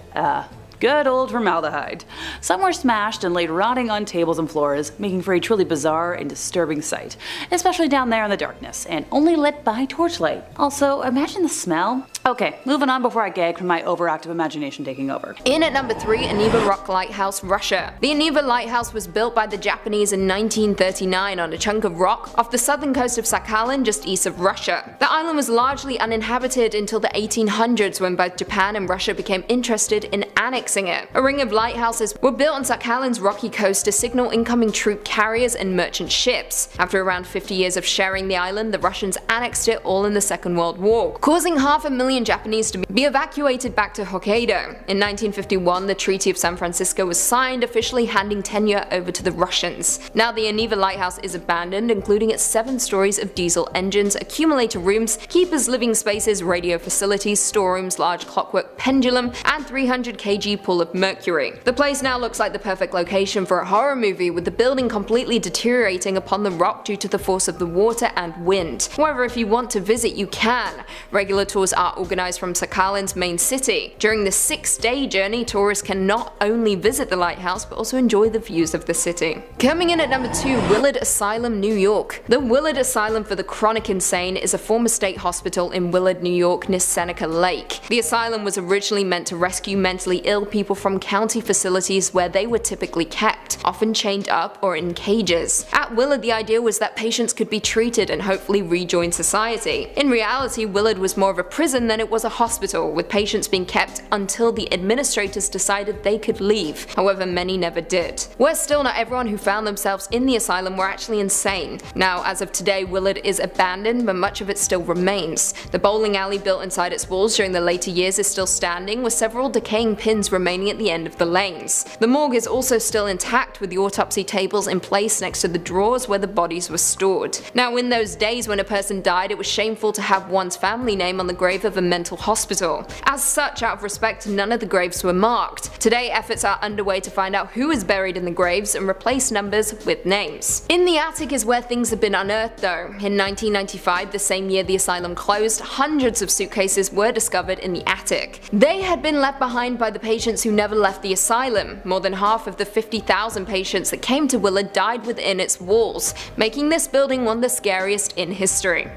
Good old formaldehyde. Some were smashed and laid rotting on tables and floors, making for a truly bizarre and disturbing sight, especially down there in the darkness, and only lit by torchlight. Also, imagine the smell. Okay, moving on before I gag from my overactive imagination taking over. In at number 3, Aniva Rock Lighthouse, Russia. The Aniva Lighthouse was built by the Japanese in 1939 on a chunk of rock off the southern coast of Sakhalin just east of Russia. The island was largely uninhabited until the 1800s when both Japan and Russia became interested in annexing it. A ring of lighthouses were built on Sakhalin's rocky coast to signal incoming troop carriers and merchant ships. After around 50 years of sharing the island, the Russians annexed it all in the Second World War, causing 500,000 Japanese to be evacuated back to Hokkaido. In 1951, the Treaty of San Francisco was signed, officially handing tenure over to the Russians. Now the Aniva Lighthouse is abandoned, including its 7 stories of diesel engines, accumulator rooms, keepers' living spaces, radio facilities, storerooms, large clockwork pendulum, and 300 kg pool of mercury. The place now looks like the perfect location for a horror movie, with the building completely deteriorating upon the rock due to the force of the water and wind. However, if you want to visit, you can. Regular tours are organized from Sakhalin's main city. During the 6-day journey, tourists can not only visit the lighthouse but also enjoy the views of the city. Coming in at number 2, Willard Asylum, New York. The Willard Asylum for the Chronic Insane is a former state hospital in Willard, New York near Seneca Lake. The asylum was originally meant to rescue mentally ill people from county facilities where they were typically kept, often chained up or in cages. At Willard, the idea was that patients could be treated and hopefully rejoin society. In reality, Willard was more of a prison than it was a hospital, with patients being kept until the administrators decided they could leave. However, many never did. Worse still, not everyone who found themselves in the asylum were actually insane. Now, as of today, Willard is abandoned, but much of it still remains. The bowling alley built inside its walls during the later years is still standing, with several decaying pins remaining at the end of the lanes. The morgue is also still intact, with the autopsy tables in place next to the drawers where the bodies were stored. Now, in those days when a person died, it was shameful to have one's family name on the grave of a mental hospital. As such, out of respect, none of the graves were marked. Today, efforts are underway to find out who is buried in the graves and replace numbers with names. In the attic is where things have been unearthed though. In 1995, the same year the asylum closed, hundreds of suitcases were discovered in the attic. They had been left behind by the patients who never left the asylum. More than half of the 50,000 patients that came to Willard died within its walls, making this building one of the scariest in history.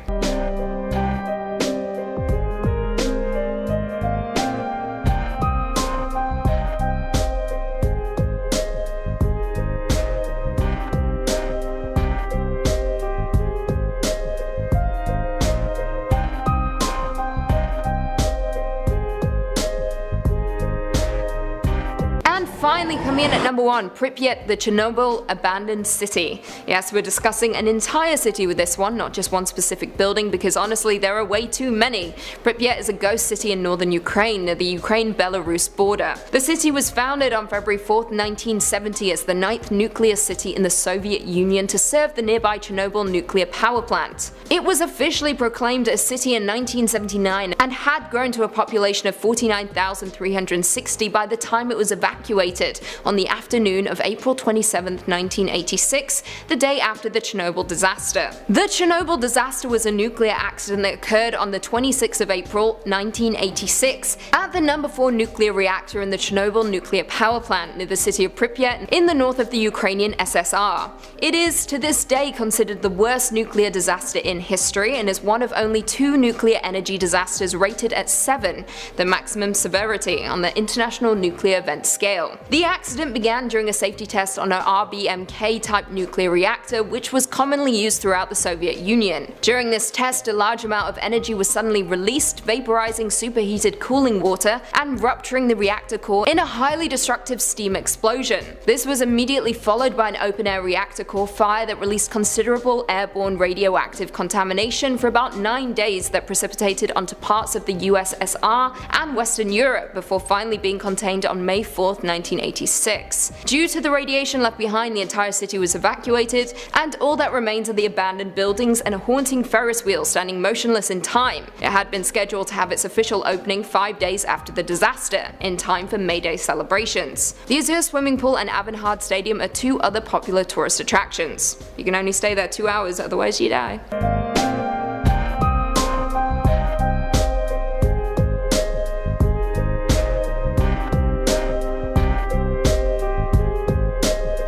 Finally coming in at number 1, Pripyat, the Chernobyl abandoned city. Yes, we're discussing an entire city with this one, not just one specific building, because honestly there are way too many. Pripyat is a ghost city in northern Ukraine, near the Ukraine-Belarus border. The city was founded on February 4th, 1970 as the 9th nuclear city in the Soviet Union to serve the nearby Chernobyl nuclear power plant. It was officially proclaimed a city in 1979 and had grown to a population of 49,360 by the time it was evacuated on the afternoon of April 27, 1986, the day after the Chernobyl disaster. The Chernobyl disaster was a nuclear accident that occurred on the 26th of April 1986 at the number 4 nuclear reactor in the Chernobyl nuclear power plant near the city of Pripyat in the north of the Ukrainian SSR. It is to this day considered the worst nuclear disaster in history and is one of only 2 nuclear energy disasters rated at 7, the maximum severity on the International Nuclear Event Scale. The accident began during a safety test on an RBMK-type nuclear reactor, which was commonly used throughout the Soviet Union. During this test, a large amount of energy was suddenly released, vaporizing superheated cooling water and rupturing the reactor core in a highly destructive steam explosion. This was immediately followed by an open-air reactor core fire that released considerable airborne radioactive contamination for about 9 days that precipitated onto parts of the USSR and Western Europe before finally being contained on May 4th, 1986. Due to the radiation left behind, the entire city was evacuated, and all that remains are the abandoned buildings and a haunting Ferris wheel standing motionless in time. It had been scheduled to have its official opening 5 days after the disaster, in time for May Day celebrations. The Azure swimming pool and Avanhard Stadium are 2 other popular tourist attractions. You can only stay there 2 hours, otherwise you die.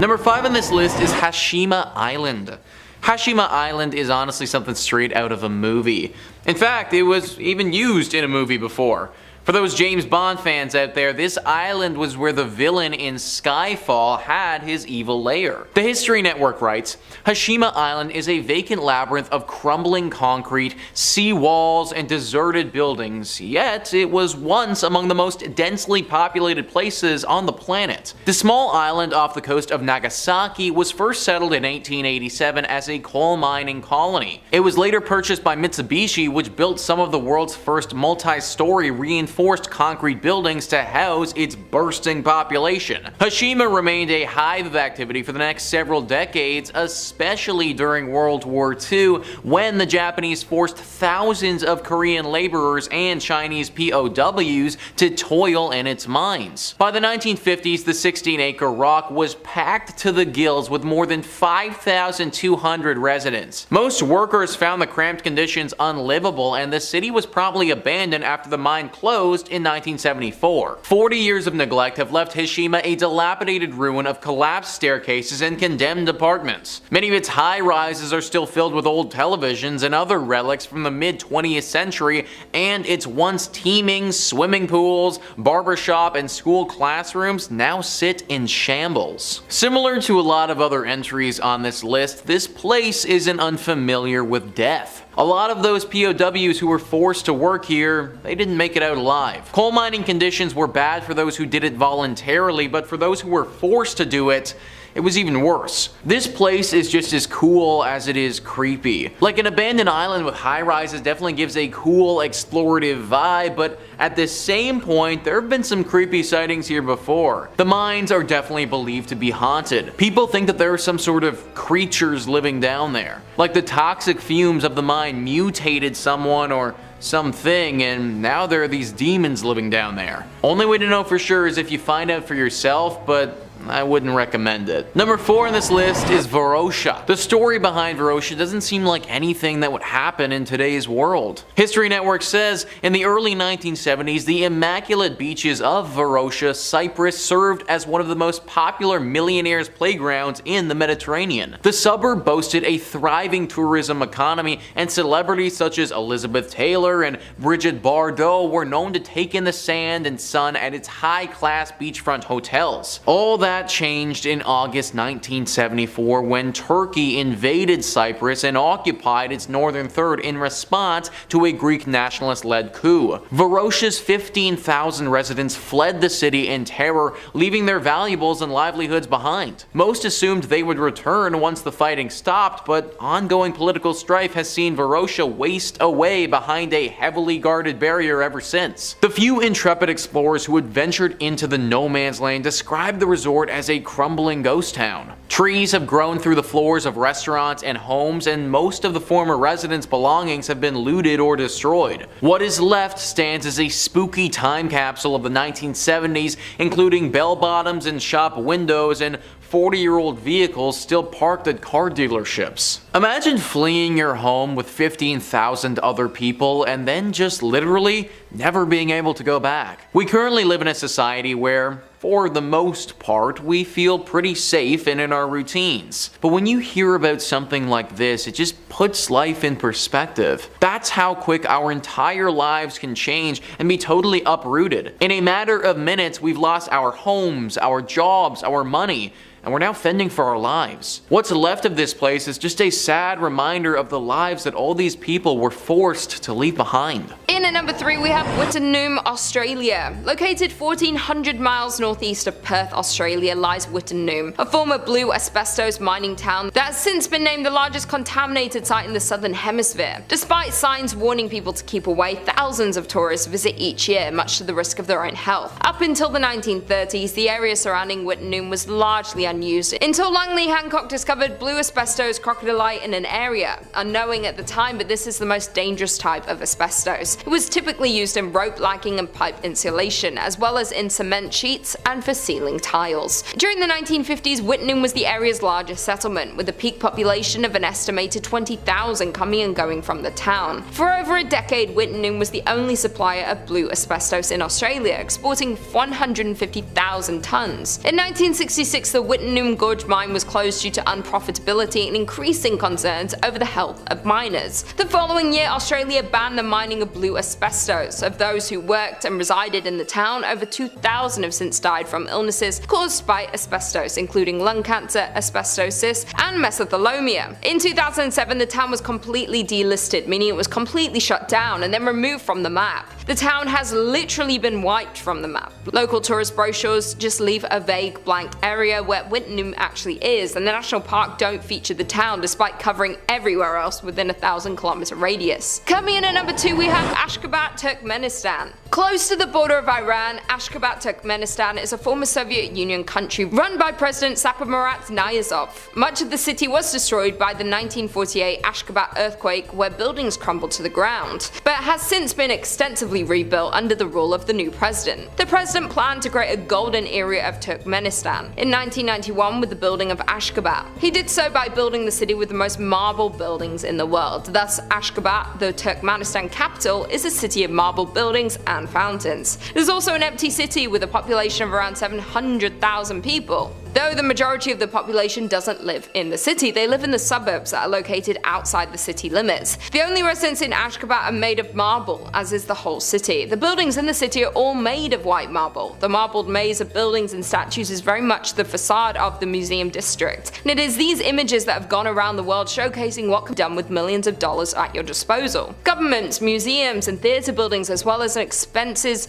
Number 5 on this list is Hashima Island. Hashima Island is honestly something straight out of a movie. In fact, it was even used in a movie before. For those James Bond fans out there, this island was where the villain in Skyfall had his evil lair. The History Network writes, Hashima Island is a vacant labyrinth of crumbling concrete, sea walls, and deserted buildings, yet it was once among the most densely populated places on the planet. The small island off the coast of Nagasaki was first settled in 1887 as a coal mining colony. It was later purchased by Mitsubishi, which built some of the world's first multi-story reinforced concrete buildings to house its bursting population. Hashima remained a hive of activity for the next several decades, especially during World War II, when the Japanese forced thousands of Korean laborers and Chinese POWs to toil in its mines. By the 1950s, the 16-acre rock was packed to the gills with more than 5,200 residents. Most workers found the cramped conditions unlivable, and the city was promptly abandoned after the mine closed in 1974. 40 years of neglect have left Hashima a dilapidated ruin of collapsed staircases and condemned apartments. Many of its high-rises are still filled with old televisions and other relics from the mid-20th century, and its once teeming swimming pools, barbershop, and school classrooms now sit in shambles. Similar to a lot of other entries on this list, this place isn't unfamiliar with death. A lot of those POWs who were forced to work here, they didn't make it out alive. Coal mining conditions were bad for those who did it voluntarily, but for those who were forced to do it, it was even worse. This place is just as cool as it is creepy. Like, an abandoned island with high-rises definitely gives a cool, explorative vibe, but at the same point, there have been some creepy sightings here before. The mines are definitely believed to be haunted. People think that there are some sort of creatures living down there. Like, the toxic fumes of the mine mutated someone or something, and now there are these demons living down there. Only way to know for sure is if you find out for yourself, but I wouldn't recommend it. Number 4 on this list is Varosha. The story behind Varosha doesn't seem like anything that would happen in today's world. History Network says, in the early 1970s, the immaculate beaches of Varosha, Cyprus served as one of the most popular millionaires' playgrounds in the Mediterranean. The suburb boasted a thriving tourism economy, and celebrities such as Elizabeth Taylor and Brigitte Bardot were known to take in the sand and sun at its high-class beachfront hotels. All that changed in August 1974 when Turkey invaded Cyprus and occupied its northern third in response to a Greek nationalist-led coup. Varosha's 15,000 residents fled the city in terror, leaving their valuables and livelihoods behind. Most assumed they would return once the fighting stopped, but ongoing political strife has seen Varosha waste away behind a heavily guarded barrier ever since. The few intrepid explorers who had ventured into the no man's land described the resort as a crumbling ghost town. Trees have grown through the floors of restaurants and homes, and most of the former residents' belongings have been looted or destroyed. What is left stands as a spooky time capsule of the 1970s, including bell-bottoms and shop windows and 40-year-old vehicles still parked at car dealerships. Imagine fleeing your home with 15,000 other people and then just literally never being able to go back. We currently live in a society where, for the most part, we feel pretty safe and in our routines. But when you hear about something like this, it just puts life in perspective. That's how quick our entire lives can change and be totally uprooted. In a matter of minutes, we've lost our homes, our jobs, our money, and we're now fending for our lives. What's left of this place is just a sad reminder of the lives that all these people were forced to leave behind. In at number 3 we have Wittenoom, Australia. Located 1,400 miles northeast of Perth, Australia lies Wittenoom, a former blue asbestos mining town that has since been named the largest contaminated site in the southern hemisphere. Despite signs warning people to keep away, thousands of tourists visit each year, much to the risk of their own health. Up until the 1930s, the area surrounding Wittenoom was largely unused, until Langley Hancock discovered blue asbestos crocodilite in an area, unknowing at the time, but this is the most dangerous type of asbestos. It was typically used in rope lighting and pipe insulation, as well as in cement sheets and for ceiling tiles. During the 1950s, Wittenoom was the area's largest settlement, with a peak population of an estimated 20,000 coming and going from the town. For over a decade, Wittenoom was the only supplier of blue asbestos in Australia, exporting 150,000 tons. In 1966, the Wittenoom Gorge mine was closed due to unprofitability and increasing concerns over the health of miners. The following year, Australia banned the mining of blue asbestos. Of those who worked and resided in the town, over 2,000 have since died from illnesses caused by asbestos, including lung cancer, asbestosis, and mesothelioma. In 2007, the town was completely delisted, meaning it was completely shut down and then removed from the map. The town has literally been wiped from the map. Local tourist brochures just leave a vague blank area where Wittenoom actually is, and the national park don't feature the town despite covering everywhere else within a 1,000-kilometer radius. Coming in at number 2, we have Ashgabat, Turkmenistan. Close to the border of Iran, Ashgabat, Turkmenistan is a former Soviet Union country run by President Saparmurat Niyazov. Much of the city was destroyed by the 1948 Ashgabat earthquake, where buildings crumbled to the ground, but has since been extensively rebuilt under the rule of the new president. The president planned to create a golden era of Turkmenistan in 1991 with the building of Ashgabat. He did so by building the city with the most marble buildings in the world. Thus, Ashgabat, the Turkmenistan capital, is a city of marble buildings and fountains. It is also an empty city with a population of around 700,000 people. Though the majority of the population doesn't live in the city, they live in the suburbs that are located outside the city limits. The only residents in Ashgabat are made of marble, as is the whole city. The buildings in the city are all made of white marble. The marbled maze of buildings and statues is very much the facade of the museum district, and it is these images that have gone around the world showcasing what can be done with millions of dollars at your disposal. Governments, museums, and theatre buildings, as well as expanses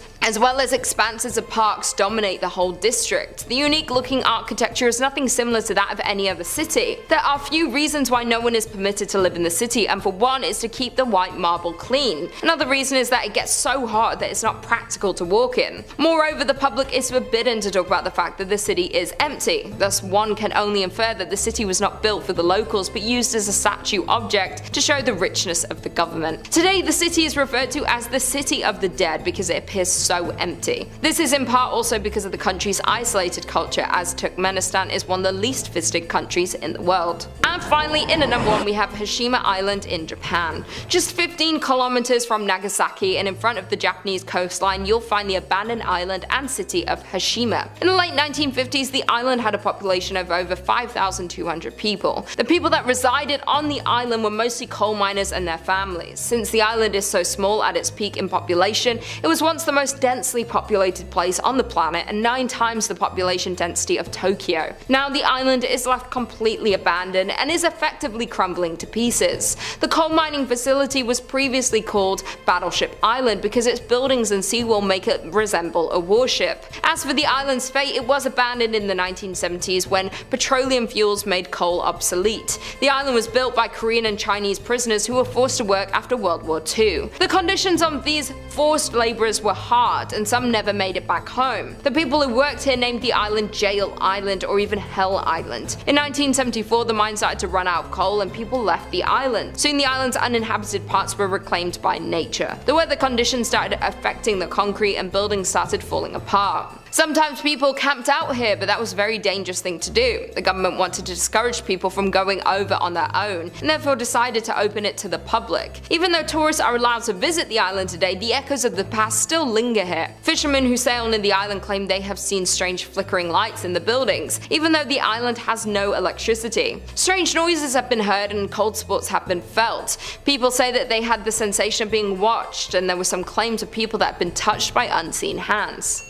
of parks, dominate the whole district. The unique looking architecture is nothing similar to that of any other city. There are few reasons why no one is permitted to live in the city, and for one is to keep the white marble clean. Another reason is that it gets so hot that it's not practical to walk in. Moreover, the public is forbidden to talk about the fact that the city is empty. Thus, one can only infer that the city was not built for the locals but used as a statue object to show the richness of the government. Today, the city is referred to as the City of the Dead because it appears so empty. This is in part also because of the country's isolated culture, as Turkmenistan is one of the least visited countries in the world. And finally, in at number 1, we have Hashima Island in Japan. Just 15 kilometers from Nagasaki and in front of the Japanese coastline, you'll find the abandoned island and city of Hashima. In the late 1950s, the island had a population of over 5,200 people. The people that resided on the island were mostly coal miners and their families. Since the island is so small at its peak in population, it was once the most densely populated place on the planet and 9 times the population density of Tokyo. Now the island is left completely abandoned and is effectively crumbling to pieces. The coal mining facility was previously called Battleship Island because its buildings and seawall make it resemble a warship. As for the island's fate, it was abandoned in the 1970s when petroleum fuels made coal obsolete. The island was built by Korean and Chinese prisoners who were forced to work after World War II. The conditions of these forced laborers were hard, and some never made it back home. The people who worked here named the island Jail Island or even Hell Island. In 1974, the mine started to run out of coal and people left the island. Soon the island's uninhabited parts were reclaimed by nature. The weather conditions started affecting the concrete and buildings started falling apart. Sometimes people camped out here, but that was a very dangerous thing to do. The government wanted to discourage people from going over on their own, and therefore decided to open it to the public. Even though tourists are allowed to visit the island today, the echoes of the past still linger here. Fishermen who sail near the island claim they have seen strange flickering lights in the buildings, even though the island has no electricity. Strange noises have been heard and cold spots have been felt. People say that they had the sensation of being watched, and there were some claims of people that had been touched by unseen hands.